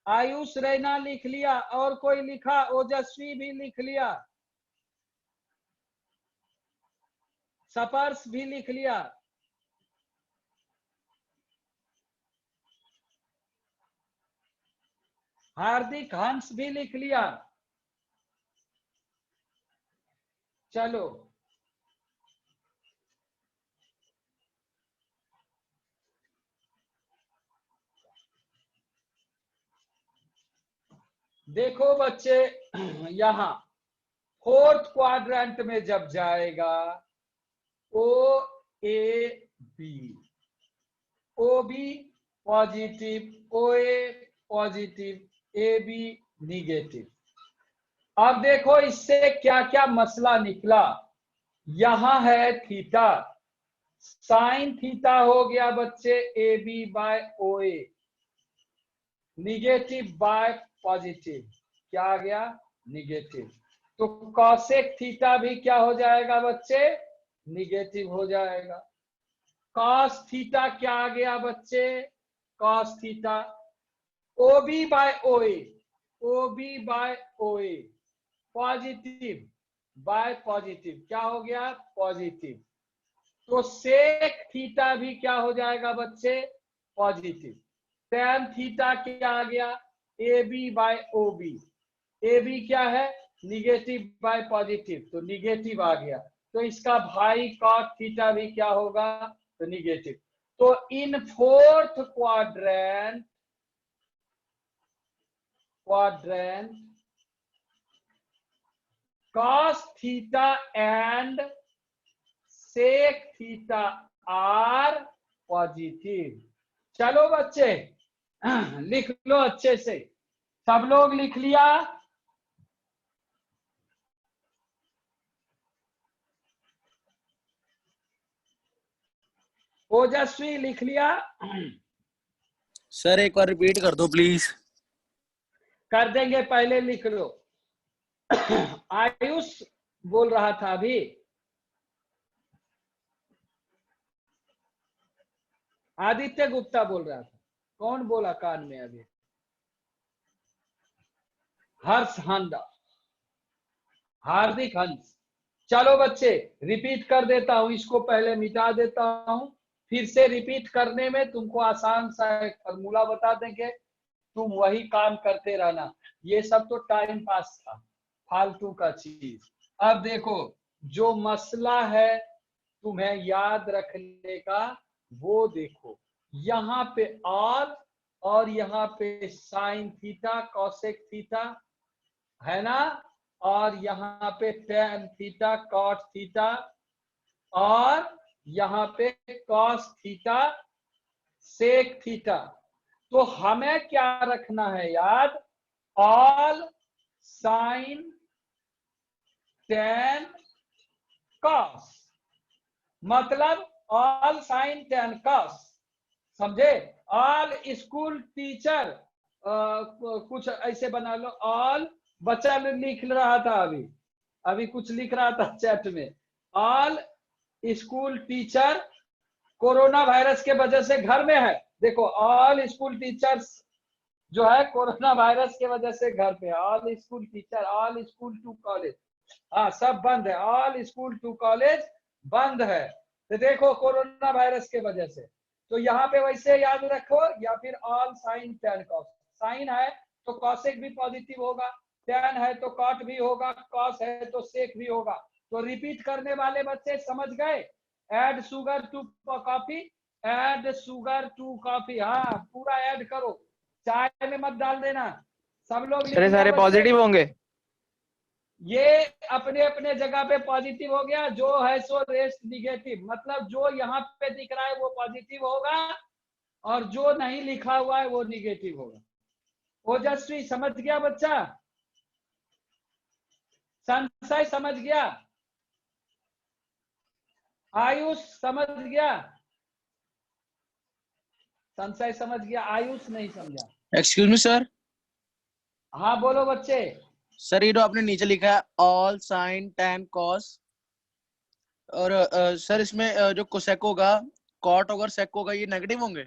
आयुष रैना लिख लिया, और कोई लिखा? ओजस्वी भी लिख लिया, सपर्श भी लिख लिया। हार्दिक हंस भी लिख लिया। चलो देखो बच्चे यहां फोर्थ क्वाड्रेंट में जब जाएगा O A B, O B positive, O A positive, A B negative. अब देखो इससे क्या क्या मसला निकला। यहां है थीटा, साइन थीटा हो गया बच्चे A B by O A, negative by positive क्या आ गया? निगेटिव। तो कॉसेक थीटा भी क्या हो जाएगा बच्चे? निगेटिव हो जाएगा। कॉस थीटा क्या आ गया बच्चे? Cos theta O B by O A, O B by O A positive by positive क्या हो गया? पॉजिटिव। तो सेक थीटा भी क्या हो जाएगा बच्चे? पॉजिटिव। टेन थीटा क्या आ गया? A B by O B, A B क्या है? निगेटिव बाय पॉजिटिव, तो निगेटिव आ गया। तो इसका भाई कॉट थीटा भी क्या होगा? तो निगेटिव। तो in fourth quadrant cos theta and sec theta are positive। चलो बच्चे लिख लो अच्छे से, सब लोग लिख लिया? ओजस्वी लिख लिया? सर एक बार रिपीट कर दो प्लीज। कर देंगे, पहले लिख लो। आयुष बोल रहा था अभी, आदित्य गुप्ता बोल रहा था। कौन बोला कान में अभी? हर्ष हांडा, हार्दिक हंस। चलो बच्चे रिपीट कर देता हूं, इसको पहले मिटा देता हूं, फिर से रिपीट करने में तुमको आसान सा एक फॉर्मूला बता देंगे, तुम वही काम करते रहना। ये सब तो टाइम पास था, फालतू का चीज। अब देखो जो मसला है तुम्हें याद रखने का वो देखो, यहाँ पे ऑल और यहाँ पे साइन थीटा कॉसेक थीटा है ना, और यहाँ पे टेन थीटा कॉट थीटा, और यहाँ पे कॉस थीटा सेक थीटा। तो हमें क्या रखना है याद, ऑल साइन टेन कॉस, मतलब ऑल साइन टेन कॉस, समझे। ऑल स्कूल टीचर कुछ ऐसे बना लो, ऑल बच्चा लिख रहा था अभी कुछ लिख रहा था चैट में, all school teacher corona virus के वजह से घर में है। देखो ऑल स्कूल टीचर्स जो है कोरोना वायरस के वजह से घर पे, all school teacher, all school to college, हाँ सब बंद है, ऑल स्कूल टू कॉलेज बंद है। तो देखो कोरोना वायरस के वजह से, तो यहाँ पे वैसे याद रखो, या फिर all sine tan cos, sine है तो कॉसेक भी पॉजिटिव होगा, टेन है तो कॉट भी होगा, कॉस है तो सेक भी होगा। तो रिपीट करने वाले बच्चे समझ गए, add sugar to coffee, add sugar to coffee, हाँ पूरा ऐड करो, चाय में मत डाल देना। सब लोग सारे सारे पॉजिटिव होंगे। ये अपने अपने जगह पे पॉजिटिव हो गया, जो है सो रेस्ट निगेटिव, मतलब जो यहाँ पे दिख रहा है वो पॉजिटिव होगा और जो नहीं लिखा हुआ है वो निगेटिव होगा। ओजस्वी समझ गया बच्चा, संशय समझ गया, आयुष समझ गया, संशय समझ गया, आयुष नहीं समझा। Excuse me sir. हाँ बोलो बच्चे। सर ये जो आपने नीचे लिखा है ऑल साइन टेन कॉस, और सर इसमें जो कोसेक होगा, कॉट होगा, सेक होगा, ये नेगेटिव होंगे।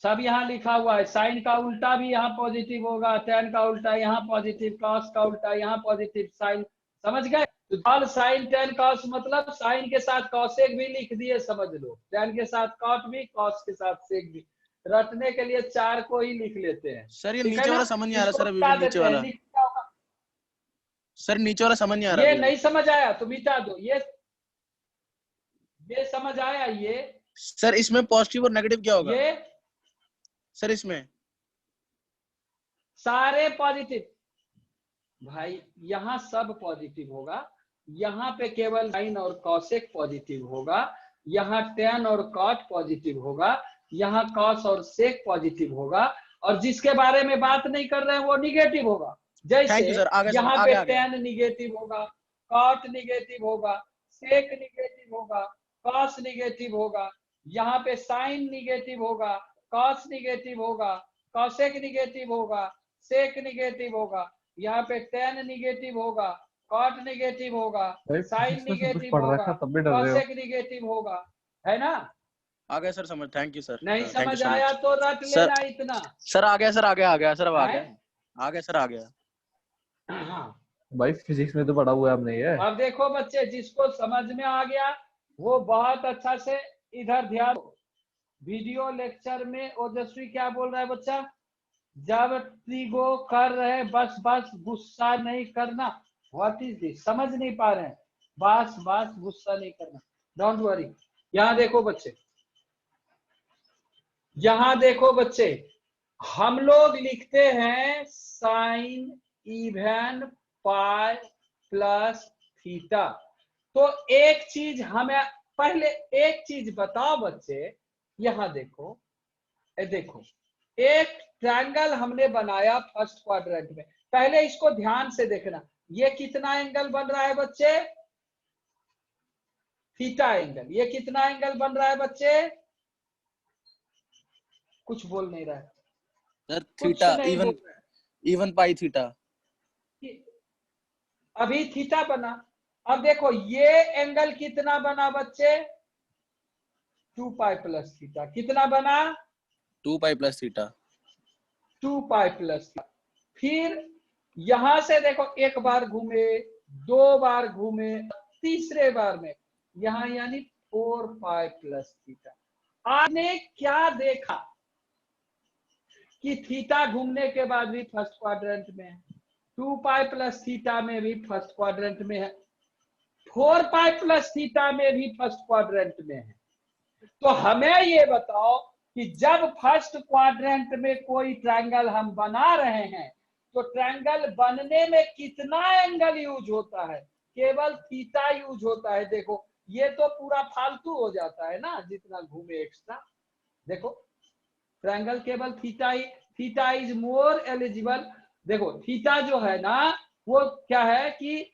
सब यहाँ लिखा हुआ है, साइन का उल्टा भी यहाँ पॉजिटिव होगा, टेन का उल्टा यहाँ पॉजिटिव, कॉस का उल्टा यहाँ पॉजिटिव, साइन, समझ गए। तो ऑल साइन टेन कॉस मतलब साइन के साथ कॉसेक भी लिख दिए समझ लो, टेन के साथ कॉट भी, कॉस के साथ सेक भी, रटने के लिए चार को ही लिख लेते हैं। सर ये ठीक है नीचे ना? वाला समझ नहीं आ रहा इसको सर, अभी मिटा भी नीचे देते हैं, वाला लिख दिया होगा। सर, नीचे वाला समझ नहीं आ रहा ये अभी। नहीं समझ आया तो मिटा दो, ये समझ आया, ये सर इसमें पॉजिटिव और नेगेटिव क्या होगा ये सर इसमें? सारे पॉजिटिव भाई, यहाँ सब पॉजिटिव होगा, यहाँ पे केवल साइन और कॉसेक पॉजिटिव होगा, यहाँ टेन और कॉट पॉजिटिव होगा, यहाँ कॉस और सेक पॉजिटिव होगा, और जिसके बारे में बात नहीं कर रहे हैं वो निगेटिव होगा। थैंक यू जैसे सर, आगे सर, यहाँ आगे पे आगे। टेन निगेटिव होगा, कॉट निगेटिव होगा, सेक निगेटिव होगा, कॉस निगेटिव होगा, यहाँ पे साइन निगेटिव होगा, कॉस निगेटिव होगा, कॉसेक निगेटिव होगा, सेक निगेटिव होगा, यहाँ पे टेन निगेटिव होगा, कॉट निगेटिव होगा, साइन निगेटिव होगा, कॉसेक निगेटिव होगा, है ना। आगे सर समझ, थैंक यू सर, नहीं थैंक यू समझ सो आया मच तो रट सर। लेना इतना। सर आ गया सर, आ गया सर, अब आ है? गया, आ गया सर, आ गया। हाँ भाई फिजिक्स में तो पढ़ा हुआ है आपने ये। अब देखो बच्चे, जिसको समझ में आ गया वो बहुत अच्छा से इधर ध्यान। वीडियो लेक्चर में ओजस्वी क्या बोल रहा है बच्चा, जब त्रिगो कर रहे बस बस गुस्सा नहीं करना, व्हाट इज दिस, समझ नहीं पा रहे हैं, बस बस गुस्सा नहीं करना, डोंट वरी। यहाँ देखो बच्चे, यहाँ देखो बच्चे, हम लोग लिखते हैं sine even pi plus theta. तो एक चीज हमें पहले, एक चीज बताओ बच्चे, यहां देखो, देखो एक ट्रायंगल हमने बनाया फर्स्ट क्वाड्रेंट में, पहले इसको ध्यान से देखना, ये कितना एंगल बन रहा है बच्चे, थीटा एंगल। ये कितना एंगल बन रहा है बच्चे, कुछ बोल नहीं रहा है सर थीटा, इवन पाई थीटा। अभी थीटा बना। अब देखो ये एंगल कितना बना बच्चे, 2 पाई प्लस थीटा, कितना बना, 2 pi plus theta. 2 pi plus theta. फिर यहां से देखो एक बार घूमे, 2 बार घूमे, तीसरे बार में यहां यानी 4 पाई प्लस थीटा। आपने क्या देखा कि थीटा घूमने के बाद भी फर्स्ट क्वाड्रेंट में है, 2 पाई प्लस थीटा में भी फर्स्ट क्वाड्रेंट में है, 4 पाई प्लस थीटा में भी फर्स्ट क्वाड्रेंट में है। तो हमें ये बताओ कि जब फर्स्ट क्वाड्रेंट में कोई ट्रायंगल हम बना रहे हैं तो ट्रायंगल बनने में कितना एंगल यूज होता है? केवल थीटा यूज होता है। देखो ये तो पूरा फालतू हो जाता है ना, जितना घूमे एक्स्ट्रा। देखो ट्रायंगल केवल थीटा इज मोर एलिजिबल। देखो थीटा जो है ना वो क्या है कि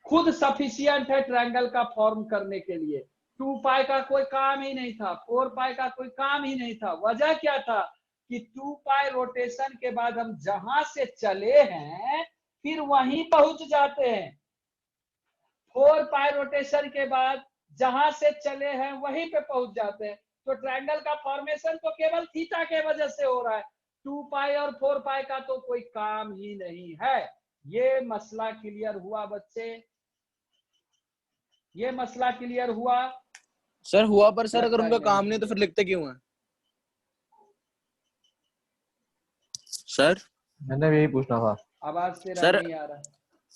खुद सफिशियंट है ट्रायंगल का फॉर्म करने के लिए। 2 पाई का कोई काम ही नहीं था, 4 पाई का कोई काम ही नहीं था। वजह क्या था कि 2 पाई रोटेशन के बाद हम जहां से चले हैं फिर वहीं पहुंच जाते हैं। 4 पाई रोटेशन के बाद जहां से चले हैं वहीं पे पहुंच जाते हैं। तो ट्रायंगल का फॉर्मेशन तो केवल थीटा के वजह से हो रहा है, 2 पाई और 4 पाई का तो कोई काम ही नहीं है। ये मसला क्लियर हुआ बच्चे? ये मसला क्लियर हुआ? सर हुआ, पर सर अगर उनका काम नहीं तो फिर लिखते क्यों है सर? मैंने यही पूछना था। आवाज तेरा सर नहीं आ रहा।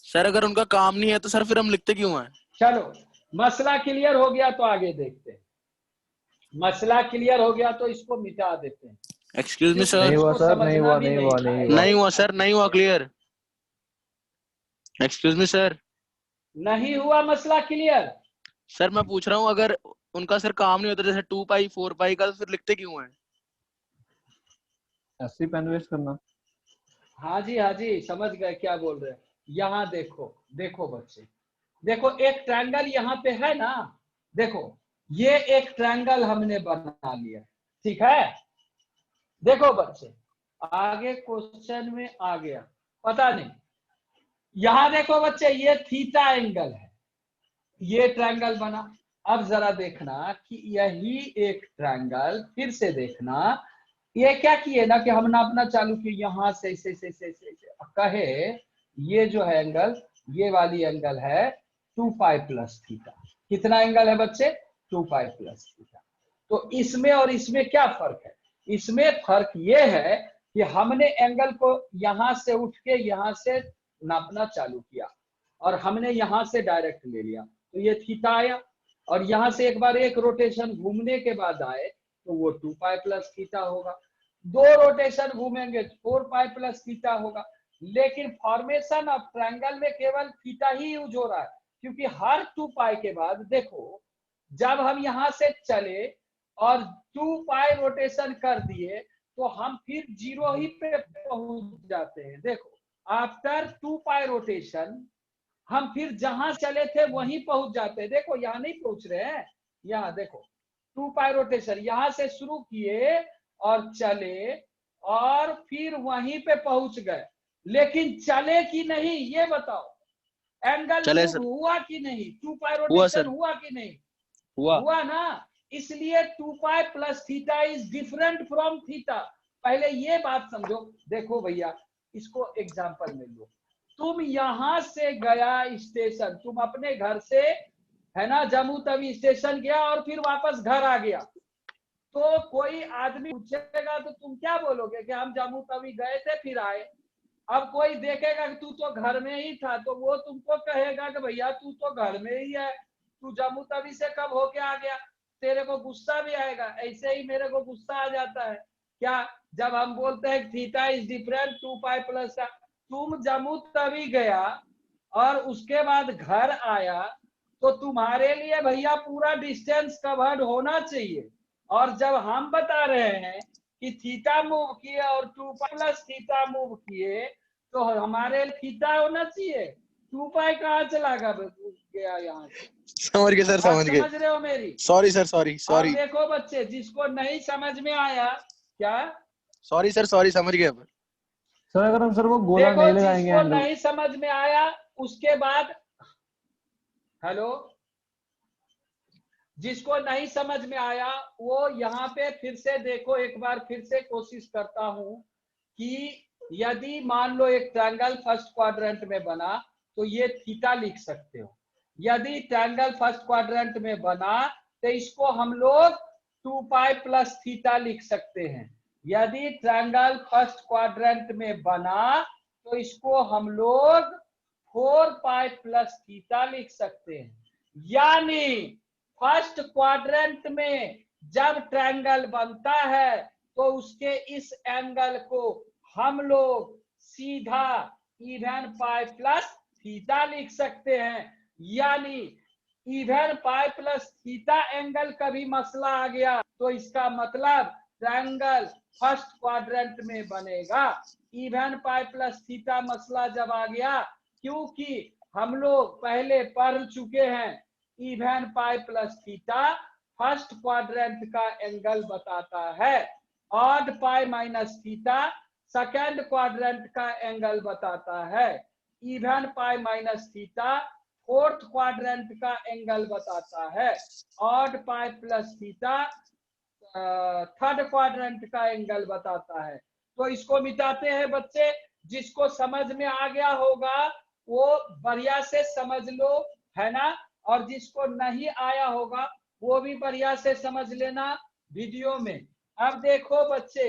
सर अगर उनका काम नहीं है तो सर फिर हम लिखते क्यों हैं? चलो मसला क्लियर हो गया तो आगे देखते हैं। मसला क्लियर हो गया तो इसको मिटा देते हैं। Excuse me sir. नहीं हुआ इसको सर, नहीं समझना हुआ, भी नहीं हुआ, नहीं आएगा। हुआ। नहीं हुआ सर, नहीं हुआ क्लियर। Excuse me sir. नहीं हुआ मसला क्लियर? सर मैं पूछ रहा हूँ अगर उनका सर काम नहीं होता जैसे 2 पाई 4 पाई का, तो फिर लिखते क्यों हैं? ऐसे ही पेन वेस्ट करना। हाँ जी समझ गए क्या बोल रहे हैं। यहाँ देखो, देखो बच्चे, देखो एक ट्रायंगल यहाँ पे है ना। देखो ये एक ट्रायंगल हमने बना लिया, ठीक है। देखो बच्चे आगे क्वेश्चन में आ गया, पता नहीं। यहां देखो बच्चे ये थीटा एंगल है, ये ट्रायंगल बना। अब जरा देखना कि यही एक ट्रायंगल, फिर से देखना ये क्या किए ना कि हम नापना चालू किए यहां से ऐसे कहे ये जो है एंगल, ये वाली एंगल है 2 पाई प्लस थीटा। कितना एंगल है बच्चे? 2 पाई प्लस थीटा। तो इसमें और इसमें क्या फर्क है? इसमें फर्क ये है कि हमने एंगल को यहां से उठ के यहां से नापना चालू किया और हमने यहां से डायरेक्ट ले लिया, तो ये थीटा आया। और यहां से एक बार एक रोटेशन घूमने के बाद आए तो वो 2 पाई प्लस थीटा होगा। 2 रोटेशन घूमेंगे 4 पाई प्लस थीटा होगा। लेकिन फॉर्मेशन ऑफ ट्रायंगल में केवल थीटा ही यूज हो रहा है, क्योंकि हर 2 पाई के बाद देखो जब हम यहां से चले और 2 पाई रोटेशन कर दिए तो हम फिर 0 ही पे पहुंच जाते हैं। देखो आफ्टर 2 पाई रोटेशन हम फिर जहां चले थे वहीं पहुंच जाते हैं। देखो यहाँ नहीं पहुंच रहे हैं, यहाँ देखो 2 पाई रोटेशन यहां से शुरू किए और चले और फिर वहीं पे पहुंच गए। लेकिन चले कि नहीं ये बताओ, एंगल चले मूव सर। हुआ कि नहीं? 2 पाई हुआ रोटेशन सर। हुआ कि नहीं? हुआ। हुआ ना। इसलिए 2 pi plus theta is different from theta. पहले ये बात समझो। देखो भैया इसको एग्जांपल में लो, तुम यहां से गया स्टेशन, तुम अपने घर से है ना जम्मू तवी स्टेशन गया और फिर वापस घर आ गया, तो कोई आदमी पूछेगा तो तुम क्या बोलोगे कि हम जम्मू तवी गए थे फिर आए। अब कोई देखेगा कि तू तो घर में ही था तो वो तुमको कहेगा कि भैया तू तो घर में ही है, तू जम्मू तवी से कब होके आ गया। तेरे को गुस्सा भी आएगा। ऐसे ही मेरे को गुस्सा आ जाता है क्या जब हम बोलते हैं theta is different 2 pi plus. तुम जम्मू तवी गया और उसके बाद घर आया तो तुम्हारे लिए भैया पूरा डिस्टेंस कवर्ड होना चाहिए। और जब हम बता रहे हैं कि थीटा मूव किए और 2 पाई प्लस थीटा मूव किए तो हमारे थीटा होना चाहिए। 2 पाई कहाँ चला गया यहाँ से? समझ गए सर, समझ गए। समझ रहे हो मेरी? Sorry sir, sorry sorry. देखो बच्चे जिसको नहीं समझ में आया क्या, सॉरी सर, सॉरी, समझ गए अब। सर अगर हम सर वो गोला देखो नहीं लगाएंगे जिसको एंगल। नहीं समझ में आया उसके बाद, हेलो, जिसको नहीं समझ में आया वो यहाँ पे फिर से देखो, एक बार फिर से कोशिश करता हूं कि यदि मान लो एक ट्रायंगल फर्स्ट क्वाड्रेंट में बना तो ये थीटा लिख सकते हो। यदि ट्रायंगल फर्स्ट क्वाड्रेंट में बना तो इसको हम लोग 2 पाई प्लस थीटा लिख सकते हैं। यदि ट्रायंगल फर्स्ट क्वाड्रेंट में बना तो इसको हम लोग 4 पाई प्लस थीटा लिख सकते हैं। यानी फर्स्ट क्वाड्रेंट में जब ट्रायंगल बनता है तो उसके इस एंगल को हम लोग सीधा इवन पाई प्लस थीटा लिख सकते हैं। यानी even pi plus theta angle का भी मसला आ गया तो इसका मतलब ट्रायंगल फर्स्ट क्वाड्रेंट में बनेगा। इवन पाई प्लस थीटा मसला जब आ गया, क्योंकि हम लोग पहले पढ़ चुके हैं even pi plus theta first quadrant का एंगल बताता है, odd pi minus theta second quadrant का एंगल बताता है, even pi minus theta fourth quadrant का एंगल बताता है, odd pi plus theta third quadrant का एंगल बताता है। तो इसको मिटाते हैं बच्चे। जिसको समझ में आ गया होगा वो बढ़िया से समझ लो, है ना। और जिसको नहीं आया होगा वो भी बढ़िया से समझ लेना वीडियो में। अब देखो बच्चे,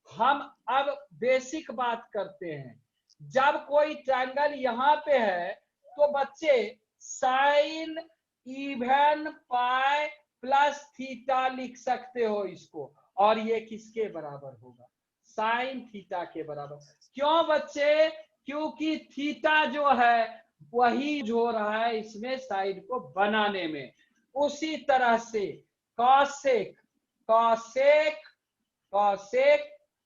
हम अब बेसिक बात करते हैं। जब कोई ट्रायंगल यहाँ पे है तो बच्चे sine even pi plus theta लिख सकते हो इसको, और ये किसके बराबर होगा? साइन थीटा के बराबर। क्यों बच्चे? क्योंकि थीटा जो है वही जो हो रहा है इसमें साइड को बनाने में। उसी तरह से cosec cosec cosec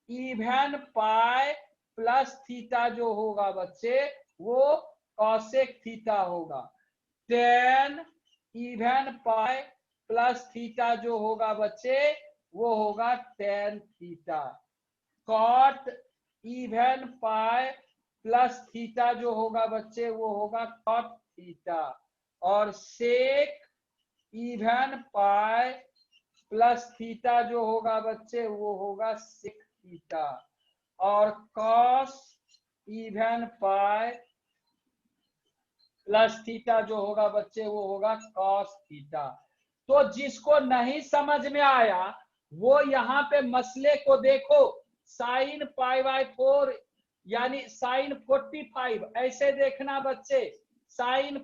even pi plus theta जो होगा बच्चे वो कॉसेक थीटा होगा। Tan even pi plus theta जो होगा बच्चे वो होगा tan theta. Cot even pi plus theta जो होगा बच्चे वो होगा कॉट थीटा। और sec even pi plus theta जो होगा बच्चे वो होगा सेक थीटा। और cos even pi plus theta जो होगा बच्चे वो होगा कॉस थीटा। तो जिसको नहीं समझ में आया वो यहाँ पे मसले को देखो, साइन पाई बाय 4 यानी साइन 45 ऐसे देखना बच्चे। साइन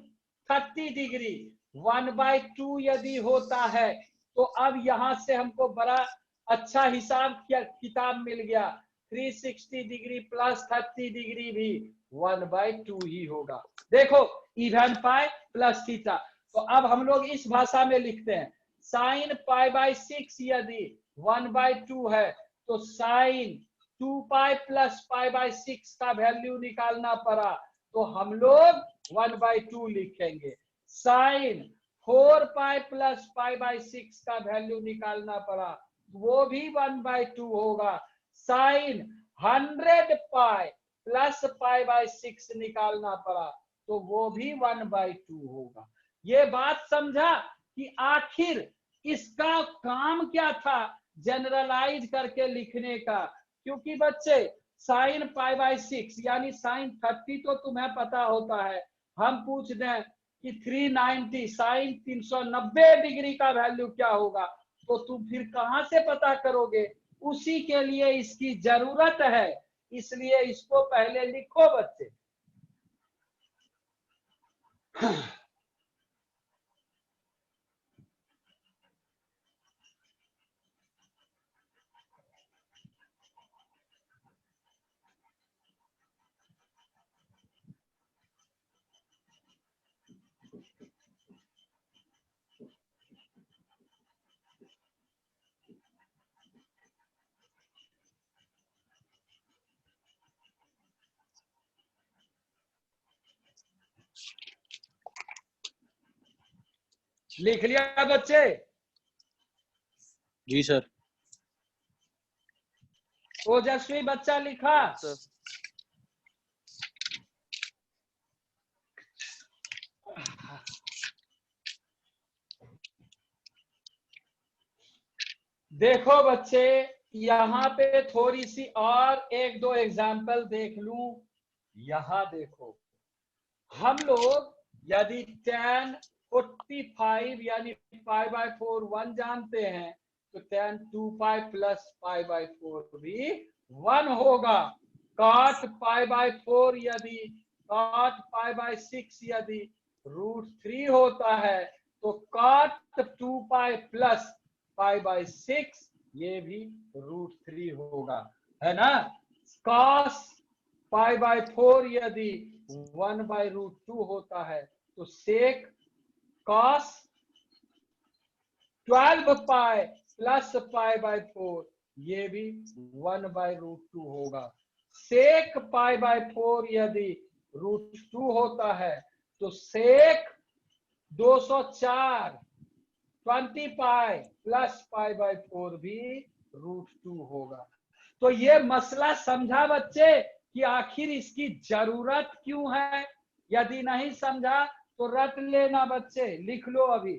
30 डिग्री 1/2 यदि होता है तो अब यहां से हमको बड़ा अच्छा हिसाब किताब मिल गया। 360 डिग्री प्लस 30 डिग्री भी 1/2 ही होगा। देखो इवन पाई प्लस थीटा। तो अब हम लोग इस भाषा में लिखते हैं साइन पाई बाय 6 यदि 1/2 है तो sine 2 pi plus pi by 6 का वैल्यू निकालना पड़ा तो हम लोग 1/2 लिखेंगे। Sine 4 pi plus pi by 6 का वैल्यू निकालना पड़ा वो भी 1/2 होगा। Sine 100 pi plus pi by 6 निकालना पड़ा तो वो भी 1/2 होगा। ये बात समझा कि आखिर इसका काम क्या था जनरलाइज करके लिखने का। क्योंकि बच्चे साइन पाई बाय 6 यानी साइन 30 तो तुम्हें पता होता है। हम पूछ दें कि 390 साइन 390 डिग्री का वैल्यू क्या होगा तो तुम फिर कहां से पता करोगे? उसी के लिए इसकी जरूरत है, इसलिए इसको पहले लिखो बच्चे। लिख लिया बच्चे? जी सर। ओजस्वी बच्चा लिखा? देखो बच्चे यहाँ पे थोड़ी सी और एक दो एग्जाम्पल देख लूं। यहाँ देखो, हम लोग यदि tan 45 यानी पाई बाय 4 1 जानते हैं, तो tan 2 pi plus pi by 4 भी 1 होगा। cot पाई बाय 4 यदि cot पाई बाय 6 यदि √3 होता है, तो cot 2 pi plus pi by 6 ये भी √3 होगा, है ना। cos पाई बाय 4 यदि 1 बाय √2 होता है, तो sec cos 12 pi plus pi by 4 ये भी 1 बाय √2 होगा। sec पाई बाय 4 यदि √2 होता है, तो sec 204 20 pi plus pi by 4 भी √2 होगा। तो ये मसला समझा बच्चे कि आखिर इसकी जरूरत क्यों है? यदि नहीं समझा तो रट लेना बच्चे, लिख लो अभी।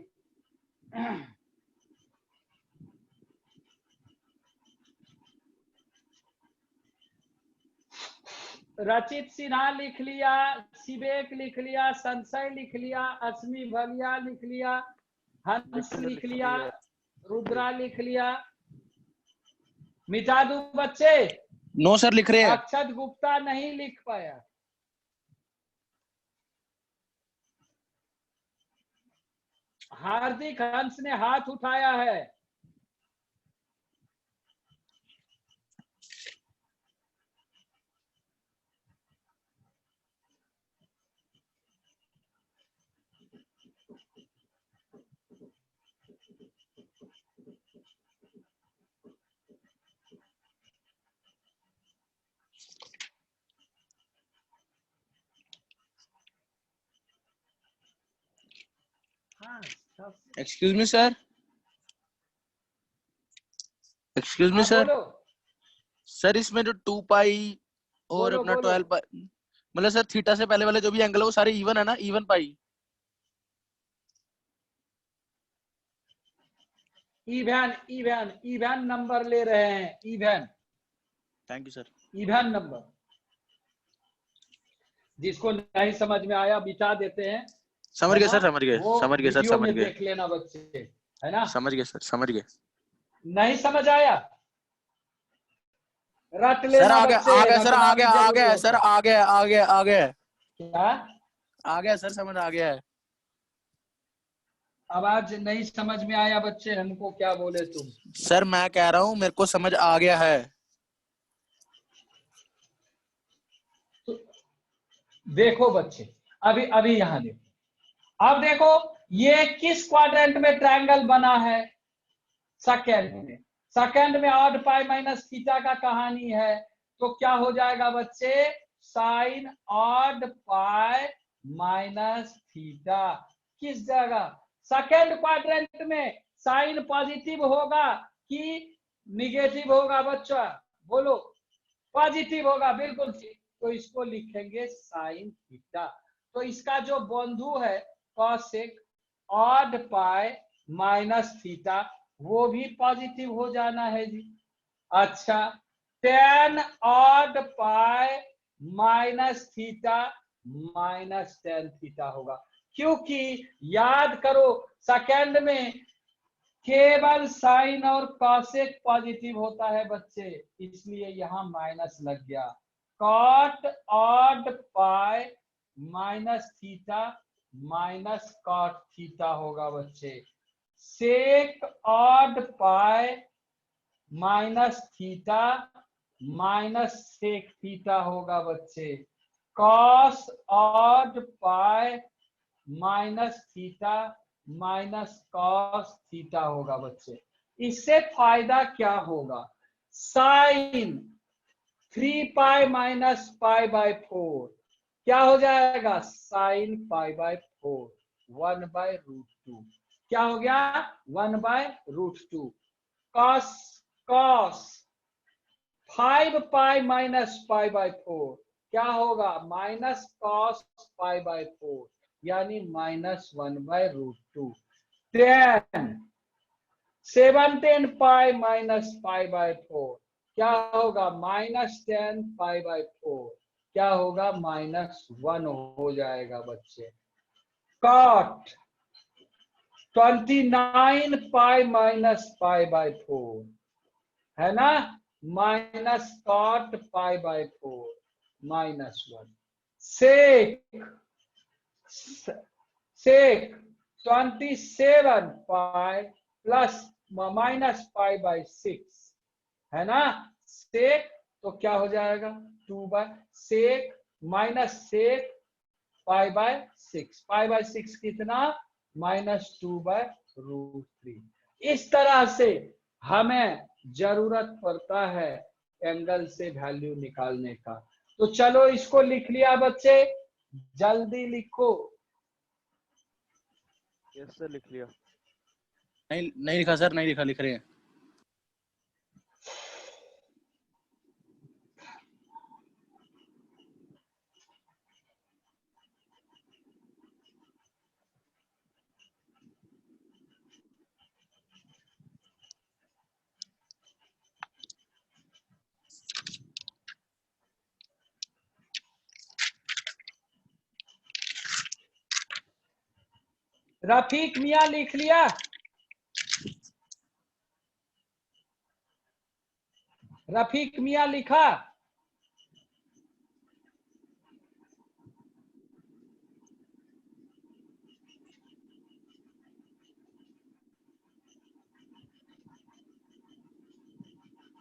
रचित सिन्हा लिख लिया, सिवेक लिख लिया, संशय लिख लिया, अस्मी भलिया लिख लिया, हंस लिख लिया, रुद्रा लिख लिया। मिटा दूं बच्चे? नो सर लिख रहे हैं। अक्षत गुप्ता नहीं लिख पाया। हार्दिक हंस ने हाथ उठाया है। Excuse me sir, excuse me sir. बोलो सर इसमें जो 2 पाई और बोलो अपना बोलो। 12 पाई, मतलब सर थीटा से पहले वाले जो भी एंगल है वो सारे इवन है ना, इवन पाई। इवन इवन इवन नंबर ले रहे हैं, even. Thank you sir. Even number. जिसको नहीं समझ में आया बिता देते हैं, समझ गए सर, है ना? समझ गए, वो समझ गए सर, वीडियो समझ में गए, देख लेना बच्चे, है ना। समझ गए सर, समझ गए। नहीं समझ आया रट सर लेना आ गया, बच्चे, आ गया सर, आ रटना भी गया, आ जरूरी गया होता सर, है। आ गया, आ गया, आ गया, क्या? आ गया सर, समझ आ गया है। अब आज नहीं समझ में आया बच्चे, हमको क्या बोले तुम? सर मैं कह रहा हूँ मेरे को समझ आ गया है। तो देखो बच्चे, अभी अभी यहाँ देखो, अब देखो ये किस क्वाड्रेंट में ट्रायंगल बना है? सेकंड में। सेकंड में ऑड पाई माइनस थीटा का कहानी है, तो क्या हो जाएगा बच्चे? Sine odd pi minus theta. किस जगह? सेकंड क्वाड्रेंट में साइन पॉजिटिव होगा कि निगेटिव होगा बच्चा? बोलो। पॉजिटिव होगा, बिल्कुल ठीक। तो इसको लिखेंगे साइन थीटा। तो इसका जो बंधु है cosec odd pi minus theta, वो भी पॉजिटिव हो जाना है जी। अच्छा, tan odd pi minus theta minus tan theta होगा, क्योंकि याद करो सेकंड में केवल साइन और कॉसेक पॉजिटिव होता है बच्चे, इसलिए यहां माइनस लग गया। Cot odd pi minus theta minus cot theta होगा बच्चे। Sec odd pi minus theta minus sec theta होगा बच्चे। Cos odd pi minus theta minus cos theta होगा बच्चे। इससे फायदा क्या होगा? Sine 3 pi minus pi by 4 क्या हो जाएगा? Sine pi by 4 1 by √2। क्या हो गया? 1 by √2। Cos cos 5 pi minus pi by 4 क्या होगा? माइनस कॉस पाई बाय 4 यानी -1 by √2। tan 7 pi minus pi by 4 क्या होगा? -10 पाई बाय 4 क्या होगा? -1 हो जाएगा बच्चे। Cot 29 pi minus pi by 4 है ना, minus cot pi by 4 -1। Sec 27 pi plus minus pi by 6 है ना। सेक तो क्या हो जाएगा? 2 by sec minus sec pi by 6। Pi by 6 कितना? -2 बाय √3। इस तरह से हमें जरूरत पड़ता है एंगल से वैल्यू निकालने का। तो चलो इसको लिख लिया बच्चे, जल्दी लिखो। यस सर, लिख लिया। नहीं नहीं लिखा सर, नहीं लिखा, लिख रहे हैं। रफीक मियां लिख लिया? रफीक मियां लिखा?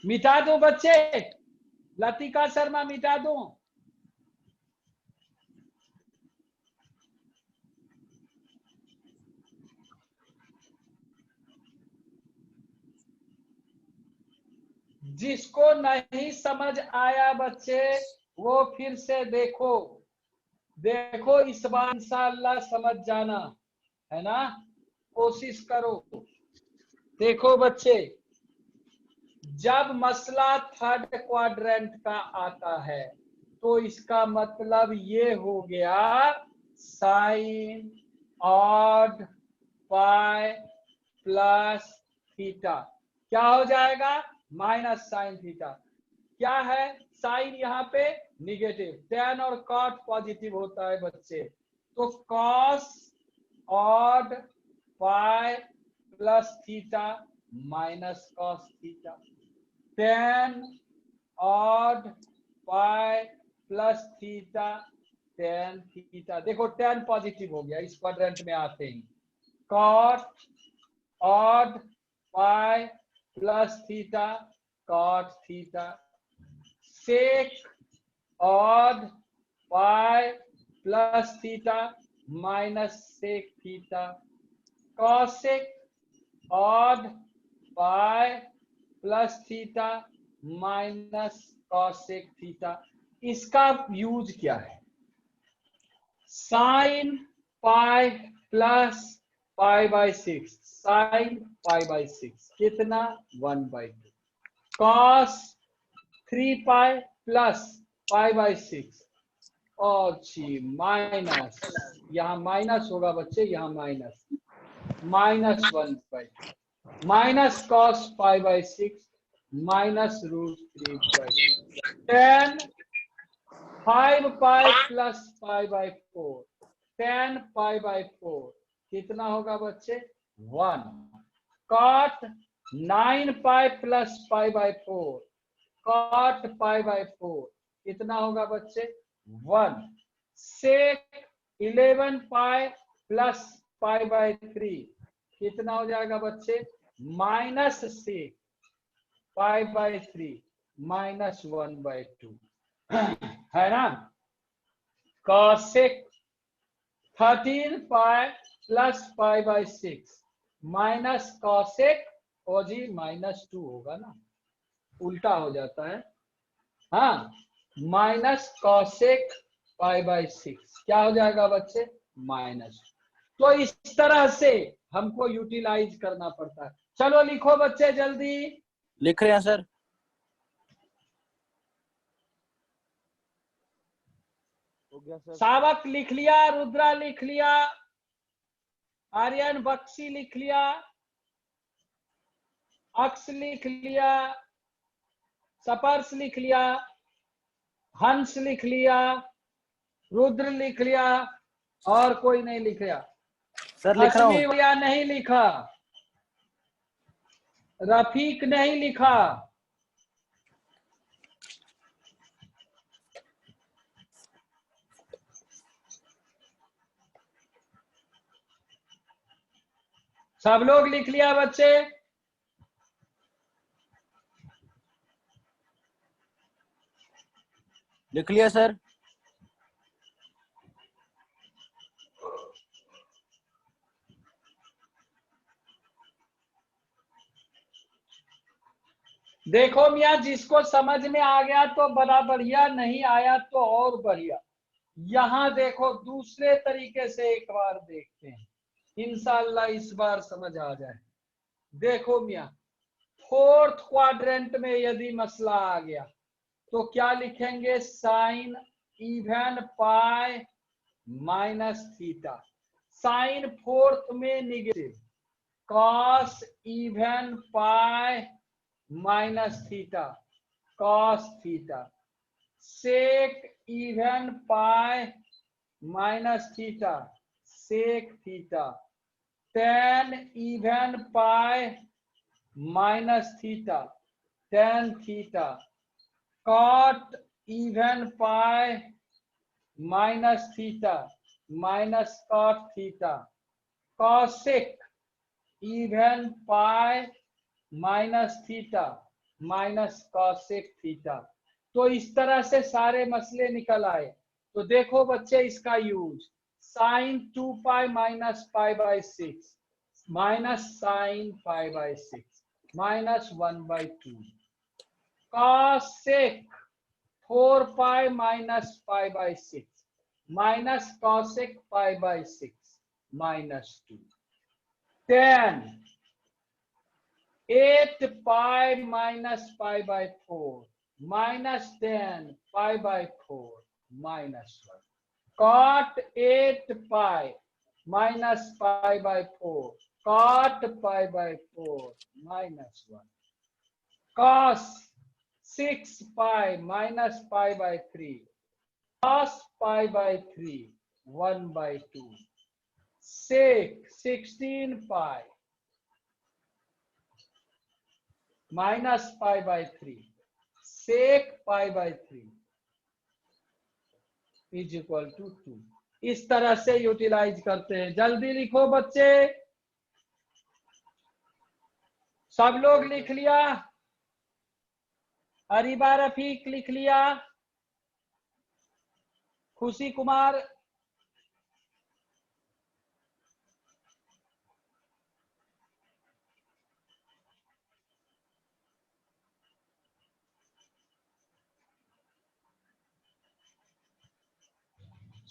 मिटा दो बच्चे, लतिका शर्मा मिटा दो। जिसको नहीं समझ आया बच्चे वो फिर से देखो, देखो इस बार इंशाअल्लाह समझ जाना, है ना, कोशिश करो। देखो बच्चे, जब मसला थर्ड क्वाड्रेंट का आता है तो इसका मतलब ये हो गया sine odd pi plus theta क्या हो जाएगा? Minus sine theta. क्या है? साइन यहाँ पे निगेटिव, टेन और कॉट पॉजिटिव होता है बच्चे, तो cos odd pi plus theta minus cos theta, tan odd pi plus theta tan theta. देखो टेन पॉजिटिव हो गया इस क्वाड्रेंट में आते ही, cot odd pi plus theta cot theta, sec odd pi plus theta minus sec theta, cosec odd pi plus theta minus cosec theta. इसका यूज क्या है? Sine pi plus pi by 6, sine pi by 6 कितना? 1/2, cos 3 pi plus pi by 6 और माइनस, यहाँ माइनस होगा बच्चे, यहाँ minus -1/2 minus cos pi by 6 minus √3/2, 10 5 pi plus pi by 4, 10 pi by 4 कितना होगा बच्चे? 1, cot 9 pi plus pi by 4, cot pi by 4 कितना होगा बच्चे? 1, सेक 11 पाई प्लस पाई बाय 3 कितना हो जाएगा बच्चे? Minus sec pi by 3 minus 1/2 है ना। Cosec 13 pi plus pi by 6 minus cosec और जी -2 होगा ना, उल्टा हो जाता है, हाँ, माइनस कॉसेक पाई बाय 6 क्या हो जाएगा बच्चे? माइनस। तो इस तरह से हमको यूटिलाइज करना पड़ता है। चलो लिखो बच्चे जल्दी। लिख रहे हैं सर। हो गया सर। सावक लिख लिया, रुद्रा लिख लिया, आर्यन बक्सी लिख लिया, अक्ष लिख लिया, सपर्श लिख लिया, हंस लिख लिया, रुद्र लिख लिया, और कोई नहीं लिख लिया। सर लिख रहा अश्मी हूँ। भैया नहीं लिखा, रफीक नहीं लिखा, सब लोग लिख लिया बच्चे? लिख लिया सर। देखो मियाँ, जिसको समझ में आ गया तो बड़ा बढ़िया, नहीं आया तो और बढ़िया। यहाँ देखो दूसरे तरीके से एक बार देखते हैं, इंशाल्लाह इस बार समझ आ जाए। देखो मियाँ, फोर्थ क्वाड्रेंट में यदि मसला आ गया तो क्या लिखेंगे? Sine even pi minus theta. Sine fourth में negative, cos even pi minus theta, cos theta. Sec even pi minus theta, sec theta. Tan even pi minus theta, tan theta. Cot even pi minus theta, minus cot theta. Cosec even pi minus theta, minus cosec theta. तो इस तरह से सारे मसले निकल आए। तो देखो बच्चे इसका use, sine 2 pi minus pi by 6 minus sine pi by 6 minus 1/2। Cosec 4 pi minus pi by 6 minus cosec pi by 6 minus 2। 10 8 pi minus pi by 4 minus 10 pi by 4 minus 1। Cot 8 pi minus pi by 4 cot pi by 4 minus 1। Cos 6 pi minus pi by 3 cos pi by 3 1/2। Sec 16 pi minus pi by 3 sec pi by 3 is equal to 2। इस तरह से यूटिलाइज करते हैं। जल्दी लिखो बच्चे, सब लोग लिख लिया? अरीबा रफीक लिख लिया? खुशी कुमार?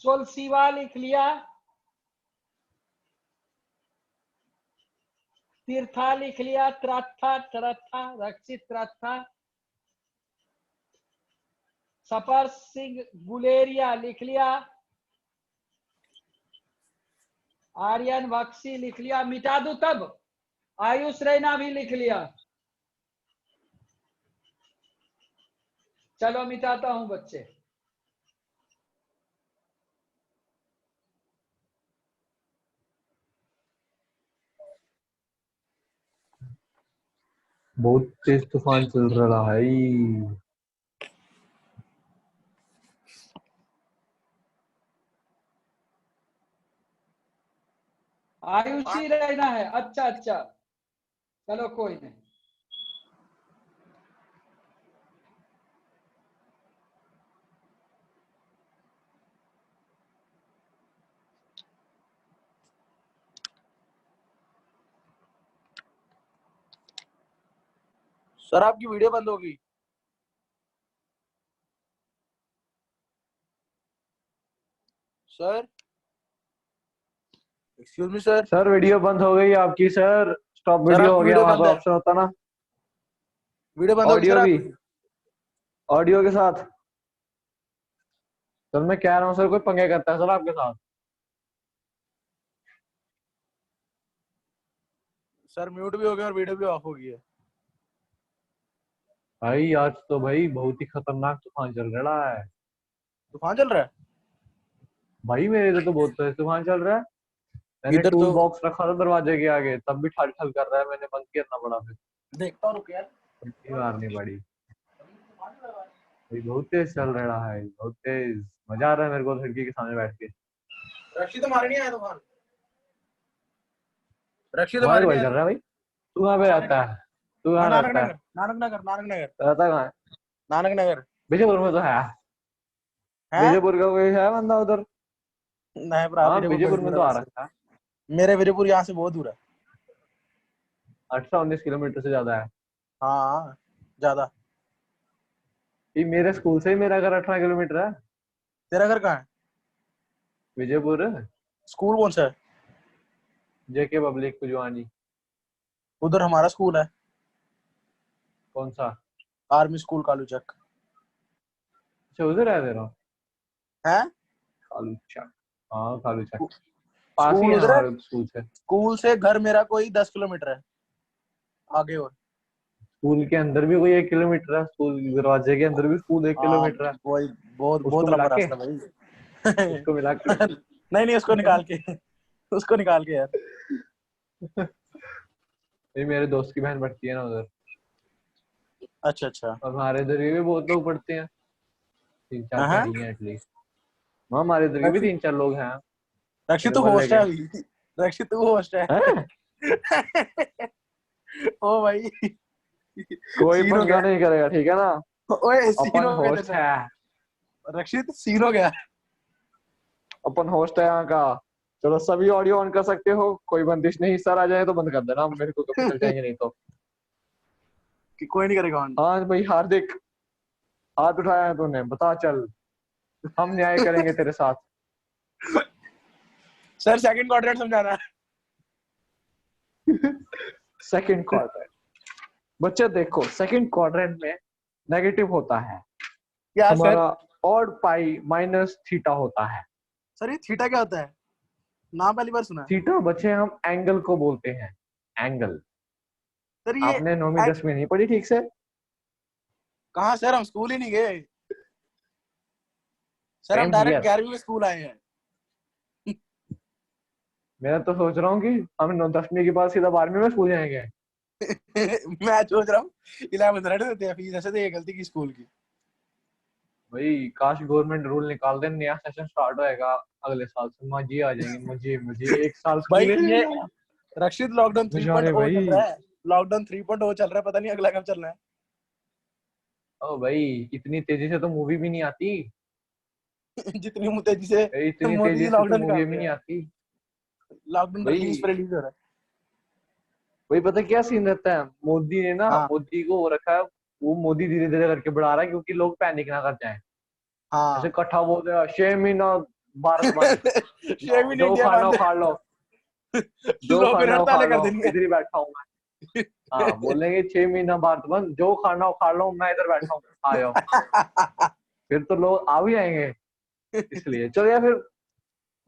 सोलसीवा लिख लिया? तीर्था लिख लिया? त्रथा त्रथा रक्षित त्रथा। सपर सिंह गुलेरिया लिख लिया? आर्यन बक्सी लिख लिया? मिटा दो तब? आयुष रैना भी लिख लिया? चलो मिटाता हूं बच्चे। बहुत तेज तूफान चल रहा है। आयुष ही रहना है? अच्छा अच्छा, चलो कोई नहीं। सर आपकी वीडियो बंद हो गई। Sir excuse me sir. Sir video बंद हो गई आपकी सर, स्टॉप सर वीडियो हो आपकी गया, वीडियो वहां बंद पे है, ऑप्शन होता ना वीडियो बंद हो गई सर ऑडियो भी, आपकी। ऑडियो के साथ। सर मैं कह रहा हूँ सर, कोई पंगे करता है सर आपके साथ? सर म्यूट भी हो गया और वीडियो भी ऑफ हो गई है। भाई आज तो भाई बहुत ही खतरनाक तूफान चल रहा है। तूफान चल रहा है भाई मेरे इधर तो बहुत तेज तूफान चल रहा है। मैंने इधर टूल तो। बॉक्स रखा था दरवाजे के आगे, तब भी ठल ठल कर रहा है, मैंने बंद करना पड़ा, फिर देखता हूँ, रुक यार। पट्टी मारनी पड़ी। भाई बहुत तेज चल रहा है, बहुत तेज। मजा आ रहा है मेरे को खिड़की के सामने बैठ के। रक्षी तुम्हारे नहीं आया तूफान। रक्षी हमारे तुम्हारे को नहीं ही आया चल रहा है तूफान। भाई। तू कहाँ पे रहता है? तू मैं कहाँ नानक रहता है? नगर, नानक नगर, नानक नगर, रहता कहाँ है? नानक नगर। विजयपुर में तो है। है। विजयपुर का कोई है बंदा उधर? नहीं भरा, हाँ विजयपुर बड़ी विजयपुर में दूर है तो आ वैसे। रखा है। मेरे विजयपुर यहाँ से बहुत दूर है। 18-19 किलोमीटर से ज्यादा है। हाँ, ज्यादा। ये मेरे स्कूल से ही मेरा घर 18 किलोमीटर है। तेरा घर कहाँ है? विजयपुर। स्कूल कौन सा है? जेके पब्लिक कुजवानी। उधर हमारा स्कूल है। कौन सा? आर्मी स्कूल कालू चक। अच्छा उधर है तेरा? है। कालू चक। हाँ कालू चक। पास ही स्कूल है उधर है। हमारे स्कूल से। स्कूल से घर मेरा कोई 10 किलोमीटर है आगे। और स्कूल के अंदर भी कोई 1 किलोमीटर है, स्कूल के दरवाजे के अंदर भी स्कूल एक हाँ, किलोमीटर है। वही। बहुत उसको बहुत मिला लंबा के, रास्ता भाई। उसको मिला के। नहीं नहीं, उसको निकाल के। उसको निकाल के यार। ये मेरे दोस्त की बहन पढ़ती है ना उधर। अच्छा अच्छा। और हमारे इधर के भी बहुत लोग पढ़ते हैं। 3-4 तो हाँ। ही है एटलीस्ट। वहाँ हमारे इधर के भी रक्षित, 3-4 लोग हैं। रक्षित मेरे तू मोहल्ले होस्ट है के अभी। रक्षित तू होस्ट है। हैं। ओ भाई। कोई सीन हो पंगा गया। नहीं करेगा, ठीक है ना? ओए सीन अपन हो गया तेरे होस्ट है। साथ। रक्षित सीन हो गया। अपन होस्ट है यहाँ का। चलो सभी ऑडियो ऑन कर सकते हो, कोई बंदिश नहीं। सर आ जाए तो बंद कर देना, मेरे को कभी चल जाएंगे नहीं तो। कि कोई नहीं करेगा ऑन। हाँ भाई हार्दिक, हाथ उठाया है तूने, बता चल। हम न्याय करेंगे तेरे साथ। सर सेकंड क्वाड्रेंट समझाना। Second quadrant. बच्चे देखो, सेकंड क्वाड्रेंट में नेगेटिव होता है क्या सर? हमारा। ऑड पाई माइनस थीटा होता है। सर ये थीटा क्या होता है? नाम पहली बार सुना है। थीटा बच्चे हम एंगल को बोलते हैं। एंगल। सर ये आपने 9वीं 10वीं नहीं पढ़ी ठीक से? कहाँ सर, हम स्कूल ही नहीं गए। सर हम सेम डायरेक्ट हियर। 11वीं में स्कूल आए हैं। मैं तो सोच रहा हूँ कि हम 10वीं के बाद सीधा 12वीं में स्कूल जाएंगे। मैं सोच रहा हूँ 11th रट देते हैं फीस, ऐसे तो ये गलती की स्कूल की। भाई काश गवर्नमेंट रूल निकाल दे, नया सेशन स्टार्ट होएगा अगले साल से, मजे आ जाएंगे। मुझे मुझे एक साल भाई स्कूल ही नहीं ये जाना। रक्षित लॉकडाउन बेचारे 3.0 चल भाई। रहा है। लॉकडाउन 3.0 चल रहा है, पता नहीं अगला कब चलना है। ओ भाई, इतनी तेजी से तो मूवी भी नहीं आती। जितनी तेजी से इतनी मोदी तेजी जी से तो लॉकडाउन मूवी निकाल भी रहे नहीं हैं। आती। लॉकडाउन रिलीज भाई पे रिलीज हो रहा है। भाई पता क्या सीन रहता है, मोदी ने ना, हाँ मोदी को वो रखा है। वो मोदी धीरे धीरे करके बढ़ा रहा है क्योंकि लोग पैनिक ना कर जाए। ऐसे हाँ। इकट्ठा बोल रहे हैं 6 महीना भारत बंद। शेम इन जो इंडिया खाना बंद। खा लो, जो लोग फिर खाना खा हड़तालें कर लो, देंगे। इधर ही बैठा हूँ मैं। हाँ बोलेंगे 6 महीना भारत बंद, जो खाना खा लो, मैं इधर बैठा हूँ, आ जाओ। फिर तो लोग आ भी जाएंगे। इसलिए चलो यार फिर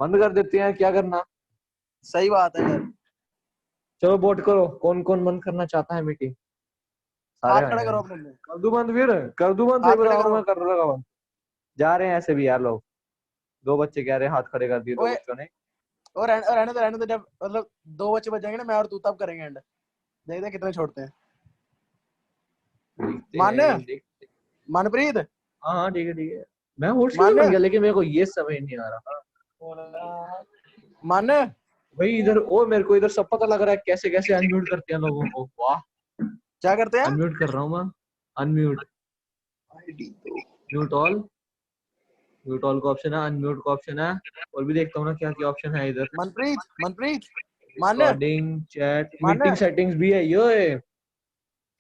बंद कर देते हैं, क्या करना। सही बात है यार। चलो वोट करो, कौन कौन बंद करना चाहता है मीटिंग। सारे हाथ आ खड़ा करो जाएंगे। अपने लिए। कर दूं बंद फिर? कर दूं बंद, हाथ सही खड़े बता रहा हूँ करो। मैं, कर लगा बंद। जा रहे हैं ऐसे भी यार लोग। 2 बच्चे कह रहे हैं, हाथ खड़े कर दिए 2 ओए, बच्चों ने। और रहने दो जब मतलब 2 बच्चे बच जाएंगे ना, मैं और तू तब करेंगे एंड। देखते हैं कितने छोड़ते हैं। देखते मान हैं देखते हैं। मनप्रीत। हाँ हाँ ठीक है ठीक है। मैं होस्ट कैसे मान बन गया, लेकिन मेरे को ये समझ नहीं आ रहा। मान भाई इधर ओ, मेरे को इधर सब पता लग रहा है कैसे कैसे अनम्यूट करते हैं लोगों को। वाह। क्या करते हैं? अनम्यूट कर रहा हूँ मैं। Unmute. Mute all. Mute all का ऑप्शन है, अनम्यूट का ऑप्शन है। और भी देखता हूँ ना क्या क्या ऑप्शन है इधर। मनप्रीत, मनप्रीत। मान रिकॉर्डिंग, चैट, मान मीटिंग सेटिंग्स भी है ये।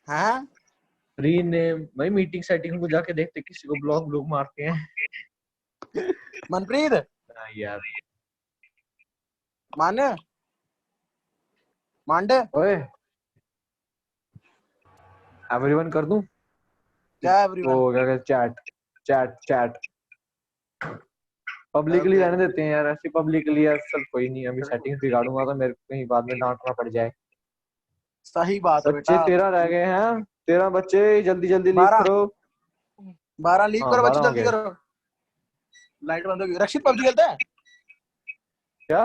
हाँ। रीनेम। भाई मीटिंग सेटिंग को जाके देखते किसी को ब्लॉक ब्लॉक मारते हैं। मनप्रीत। हाँ यार। मान मांडे। ओए एवरीवन कर दूं? क्या वो एवरीवन? क्या कहते, चैट। चैट चैट कर पब्लिकली दे रहने एवरीवन। देते हैं यार, ऐसी पब्लिकली यार सब कोई नहीं। अभी सेटिंग्स बिगाड़ूंगा तो मेरे को कहीं बाद में डांटना पड़ जाए। सही बात है बच्चे बेटा। 13 रह गए हैं। 13 बच्चे, जल्दी जल्दी लीक 12 करो। 12 लीक हाँ, करो बच्चे, 12 हो जल्दी गए। करो। लाइट बंद होगी। रक्षित पबजी खेलता है? क्या?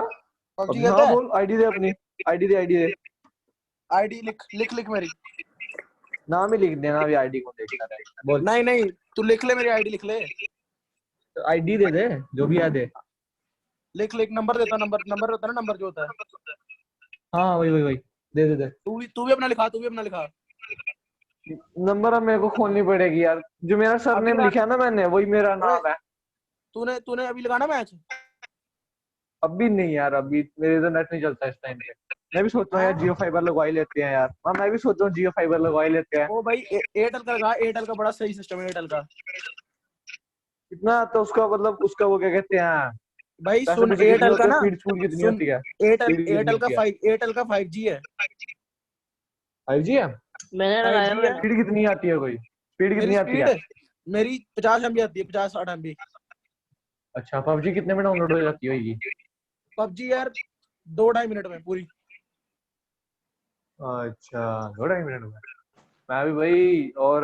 पबजी अभी खेलता हाँ है? बोल, आईडी दे अपनी, आईडी दे, आईडी दे। आईडी लिख लिख लिख मेरी। नाम ही लिख देना, अभी आईडी को देखना है। बोल, नहीं नहीं, तू लिख ले, मेरी आईडी लिख ले। आईडी दे दे, जो भी याद है। लिख लिख, नंबर देता, नंबर नंबर होता है ना, नंबर जो होता है। हाँ वही वही वही, दे दे दे। तू भी अपना लिखा, तू भी अपना लिखा। नंबर अब मेरे को खोलनी पड़ेगी यार, जो मेरा अभी सरनेम लगा। लिखा है ना मैंने, वही मेरा ओए, नाम है। तूने तूने अभी लगाना मैच? अभी नहीं यार, अभी मेरे तो नेट नहीं चलता इस टाइम पे। मैं भी सोच रहा हूँ यार, हाँ? जियो फाइबर लगवा ही लेते हैं यार। हाँ मैं भी सोच रहा हूँ जियो फाइबर लगवा ही लेते हैं। ओ भाई, एयरटेल का लगा। एयरटेल का बड़ा सही सिस्टम है, एयरटेल का। कितना तो उसका मतलब, उसका वो क्या कहते हैं, भाई पैसे सुन, पैसे कितने एयरटेल होते का हैं, ना, स्पीड स्पीड कितनी सुन, होती है, एयरटेल स्पीड कितनी एयरटेल का होती है? 5G है। 5G है? मैंने लगाया 5G हुआ है। है। स्पीड कितनी आती है, कोई स्पीड मेरी कितनी आती स्पीड, है? मेरी 50 MB आती है, 50-60 MB। अच्छा, पबजी कितने में डाउनलोड हो जाती होगी? पबजी यार 2-2.5 मिनट में पूरी। अच्छा, 2-2.5 मिनट में। मैं भी भाई। और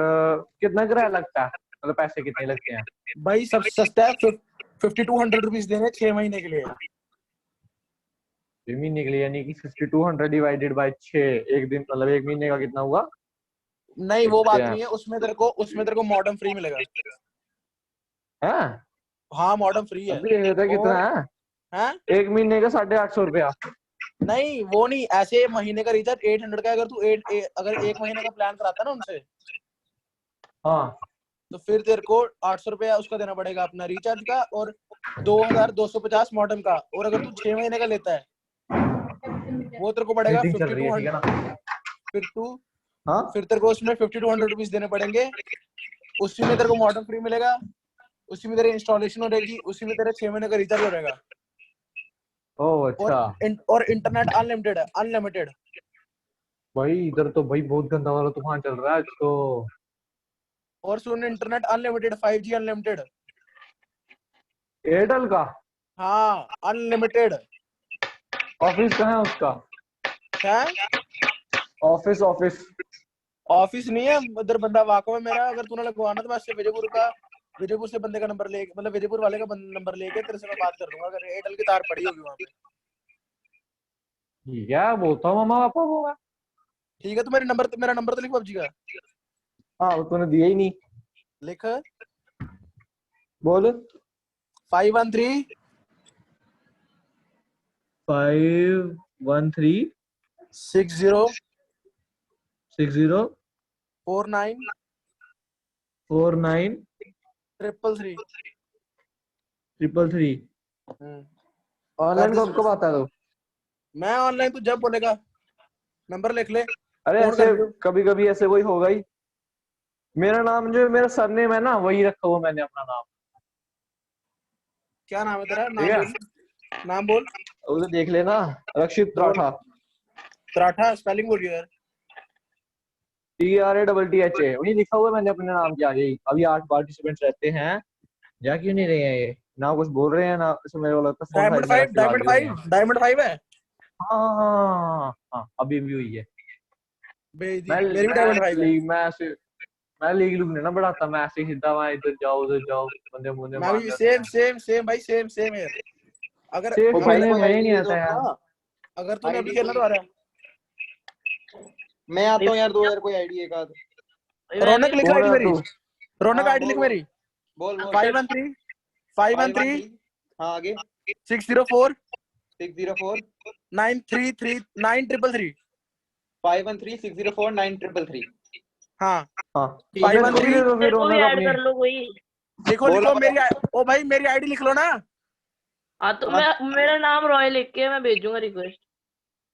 कितना किराया लगता है, मतलब पैसे कितने लगते हैं? भाई सब सस्ता है। 5200 रुपीज देने 6 महीने के लिए। 6 महीने के लिए, यानी कि 5200 डिवाइडेड बाय 6, एक दिन मतलब 1 महीने का कितना हुआ? नहीं वो देखते बात हैं। नहीं है, उसमें तेरे को मॉडेम फ्री मिलेगा। हैं? हाँ मॉडेम फ्री है। अभी देख लेते हैं कितना और है। है, 1 महीने का 850 रुपया। नहीं वो नहीं, ऐसे महीने का रिचार्ज 800 का है। अगर तू अगर 1 महीने का प्लान कराता है ना उनसे, हाँ। तो फिर तेरे को 800 रुपया उसका देना पड़ेगा अपना रिचार्ज का, और 2250 मॉडेम का। और अगर तू 6 महीने का लेता है, वो तेरे को पड़ेगा मीटिंग चल रही है, ठीक है 5200। ना? फिर तू हाँ। फिर तेरे को उसमें 5200 रुपीज देने पड़ेंगे। उसी में तेरे को मॉडेम फ्री मिलेगा, उसी में तेरी इंस्टॉलेशन हो रहेगी, उसी में तेरे 6 महीने का रिचार्ज हो रहेगा। ओह और अच्छा। और इंटरनेट अनलिमिटेड है, अनलिमिटेड। भाई इधर तो भाई बहुत गंदा वाला तूफान चल रहा है आज तो। और सुन, internet unlimited, 5G unlimited. Airtel का हाँ अनलिमिटेड ऑफिस कहाँ है उसका? है। Office office. ऑफिस नहीं है उधर, बंदा वाको है मेरा। अगर तूने लगवाना तो मैं इससे विजयपुर से बंदे का नंबर ले, मतलब विजयपुर वाले का नंबर लेके तेरे से मैं बात कर दूंगा, अगर एयरटेल की तार पड़ी होगी वहां पे। क्या बोलता हूँ मामा पापा को मैं। ठीक है, तो मेरा नंबर तो लिख पबजी का। हाँ वो तूने दिया ही नहीं। लिख बोल। 513 513 60 60 49 49 333। 333। ऑनलाइन पैंतीस कब कब आता है तो? मैं ऑनलाइन, तू जब बोलेगा। नंबर लिख ले, अरे फोन ऐसे कर लियो। कभी कभी ऐसे कोई होगा ही। मेरा नाम जो मेरा सरनेम है ना, वही रखा हुआ मैंने अपना नाम। क्या नाम है तेरा? ठीक नाम है, बोल, नाम बोल। उसे देख लेना। रक्षित बोल राठा। पराठा, स्पेलिंग बोलियो यार। TRATTH वही लिखा हुआ है मैंने अपने नाम के आगे ही। अभी 8 पार्टिसिपेंट्स रहते हैं। जा क्यों नहीं रहे हैं ये, ना कुछ बोल रहे हैं ना, इसमें मेरे को लगता है फोन डायमंड साइड में रख फाइव, के भाग डायमंड भी रहे हैं। फाइव, डायमंड फाइव है। हाँ हाँ हाँ हाँ, हाँ, अभी भी हुई है। भेज दी, मैं मेरी भी डायमंड फाइव है। लीग मैं ऐसे मैं लीग लूग नहीं ना बढ़ाता, मैं ऐसे ही सीधा वहां इधर जाओ उधर जाओ, बंदे मुंदे मैं मार भी जाते सेम हैं। सेम सेम भाई, सेम सेम है। अगर सेफ ओ भाई अगर खेलने में कोई मजा ही आईडी नहीं दे दो आता यार। अपना। अगर तूने अभी आईडी खेलना तो आ रहा। मैं आता हूँ यार, दो यार कोई आईडी एक आध। रौनक लिख कौन आईडी है मेरी। तू? रौनक हाँ आईडी लिख बोल मेरी। बोल बोल 513 513 513। हाँ आगे 604 604 933 9333। 513 604 9333। हाँ हाँ ठीक अब है मेरे को भी दे 513। दो फिर मेरे को भी रौनक ऐड अपनी। कर लो कोई। लिखो बोल लिखो अब। मेरी ओ भाई मेरी आईडी लिख लो ना। हाँ तो हाँ मैं मेरा नाम रॉय लिख के मैं भेजूंगा रिक्वेस्ट।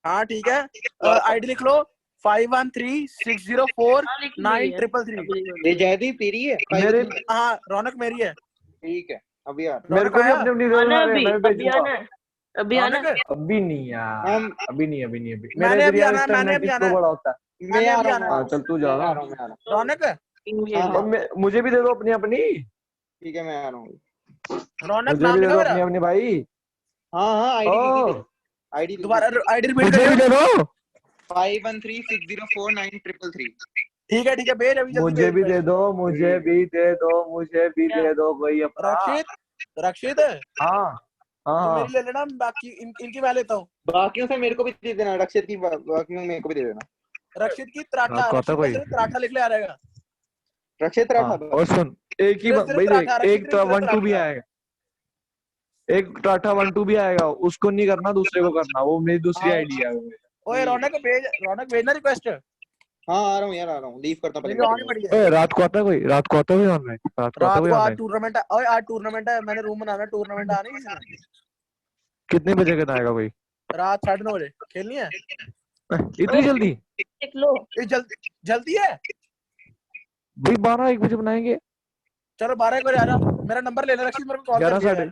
हाँ ठीक है, आईडी लिख लो 513 604 हाँ लिख ली है 9333। अभी लिख ये ली। जयदीप तेरी है मेरे 513। हाँ रौनक मेरी है। ठीक है अभी यार। मेरे रौनक को भी आया। अपनी अपनी दे दो आना सारे, अभी, मैं भी अभी भेजूंगा। आना है, अभी आना रौनक है। अभी नहीं यार, हम अभी नहीं अभी नहीं अभी मेरा मैंने इधर अभी यार आना इस है, टाइम मैंने नेट अभी आना स्लो है, बड़ा होता है। मैं मैंने आ अभी रहा हूँ आना मैं है। आ हाँ रहा चल तू हूँ जा मैं रहा। आ रहा हूँ मैं आ रहा रौनक हाँ हाँ और मुझे भी दे दो अपनी अपनी। ठीक है मैं आ रहा हूँ। रौनक मुझे नाम भी दे लिखा दो मेरा। अपनी अपनी भाई। हाँ हाँ आईडी लिख दी ओ तेरी। आईडी लिख दी। दोबारा आईडी रिपीट मुझे भी करियो। दे दो। 513 604 9333। ठीक है भेज अभी जल्दी मुझे भेज भी दे request। दो, मुझे भी दे दो, मुझे भी क्या? दे दो कोई अपना। रक्षित हाँ हाँ तो हाँ मेरी ले लेना, बाकी इनकी मैं लेता हूँ। बाकियों से मेरे को भी दे देना, रक्षित की बाकियों मेरे को भी दे देना। रक्षित की त्राठा, रात को आता रक्षित कोई? का सिर्फ त्राठा लिख ले आ रहेगा। रक्षित हाँ राठा और बस। सुन, एक ही सिर्फ भाई देख, त्राठा, रक्षित एक सिर्फ 1-2 भी त्राठा। आएगा, एक टाटा 1-2 भी आएगा, उसको नहीं करना, दूसरे को करना, वो मेरी दूसरी हाँ। आईडी है। ओए रौनक भेजना रिक्वेस्ट। हाँ आ रहा हूँ यार, आ रहा हूँ, लीव करता मेरी पहले ऑन ही मीटिंग। पड़ी है। ओए रात को आता कोई? रात को आता कोई ऑनलाइन? रात को आता रात कोई को आज ऑनलाइन? टूर्नामेंट है। ओए आज टूर्नामेंट है, मैंने रूम बनाना, टूर्नामेंट आने किसी ने? कितने बजे का आएगा कोई? रात 9:30 बजे खेलनी है। इतनी जल्दी? लिख लो। ये जल्दी है। भाई 12-1 बजे बनाएंगे। चलो 12 बजे आ जा, मेरा नंबर ले ले रक्षित, मेरे को कॉल कर 11 दिया साढ़े, यार।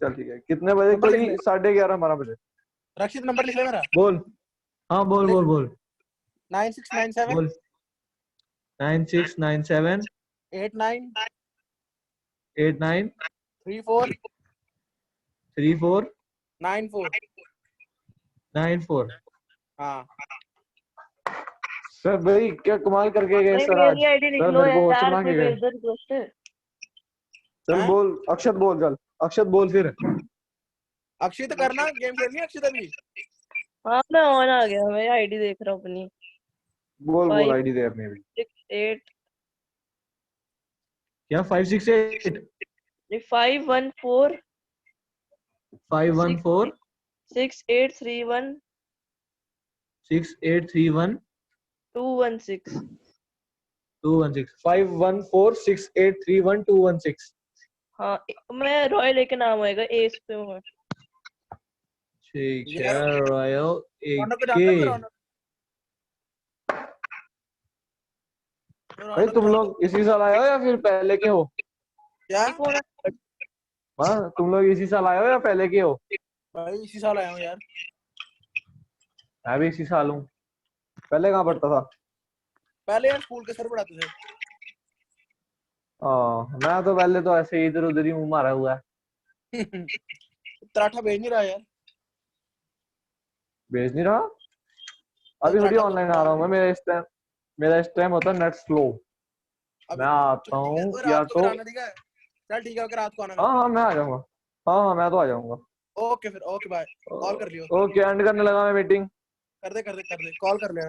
चल ठीक है। कितने बजे? नंबर लिख कोई ले 11:30-12 बजे। रक्षित, नंबर लिख ले मेरा। बोल। हाँ बोल लिख बोल बोल 9697 बोल। 9697 89 89 34 34 94। 94। हाँ सर भाई क्या कमाल करके गए भाई सर आज। मेरी आईडी लिख सर लो मेरे को हॉस्टल यार, बना कोई के गए। भेज दो रिक्वेस्ट। चल हैं? बोल अक्षत, बोल चल अक्षत बोल फिर। अक्षित करना, गेम खेलनी है अक्षित अभी। हाँ मैं ऑन आ गया, मैं आईडी देख रहा हूँ अपनी। बोल बोल 5 आईडी दे अपनी भी। 6 8 क्या 568 514 514 6831 6831 216। 216 514 683 216। हाँ मैं रॉयल लेके नाम आएगा, एस पे हूँ मैं। ठीक यार, है रॉयल रौनक को एक जानता है के। रौनक। भाई तुम लोग इसी साल आए हो या फिर पहले के हो? क्या? ये कौन है? हाँ तुम लोग इसी साल आए हो या पहले के हो? भाई इसी साल आया हूँ यार। मैं भी इसी साल हूँ। पहले कहाँ पढ़ता था? पहले यार स्कूल के सर पढ़ाते थे। मैं तो पहले तो ऐसे ही इधर उधर ही मुंह मारा हुआ है। त्राठा भेज नहीं रहा यार। भेज नहीं रहा। अभी थोड़ी ऑनलाइन आ रहा हूँ मैं, मेरा इस टाइम होता है नेट स्लो। मैं आता हूँ या तो। ठीक है चल, ठीक है, रात को आना। हाँ हाँ मैं आ जाऊंगा। हाँ मैं तो आ जाऊंगा। ओके फिर, ओके बाय। कॉल कर लियो। ओके एंड करने लगा मैं मीटिंग। कर दे कॉल कर ले।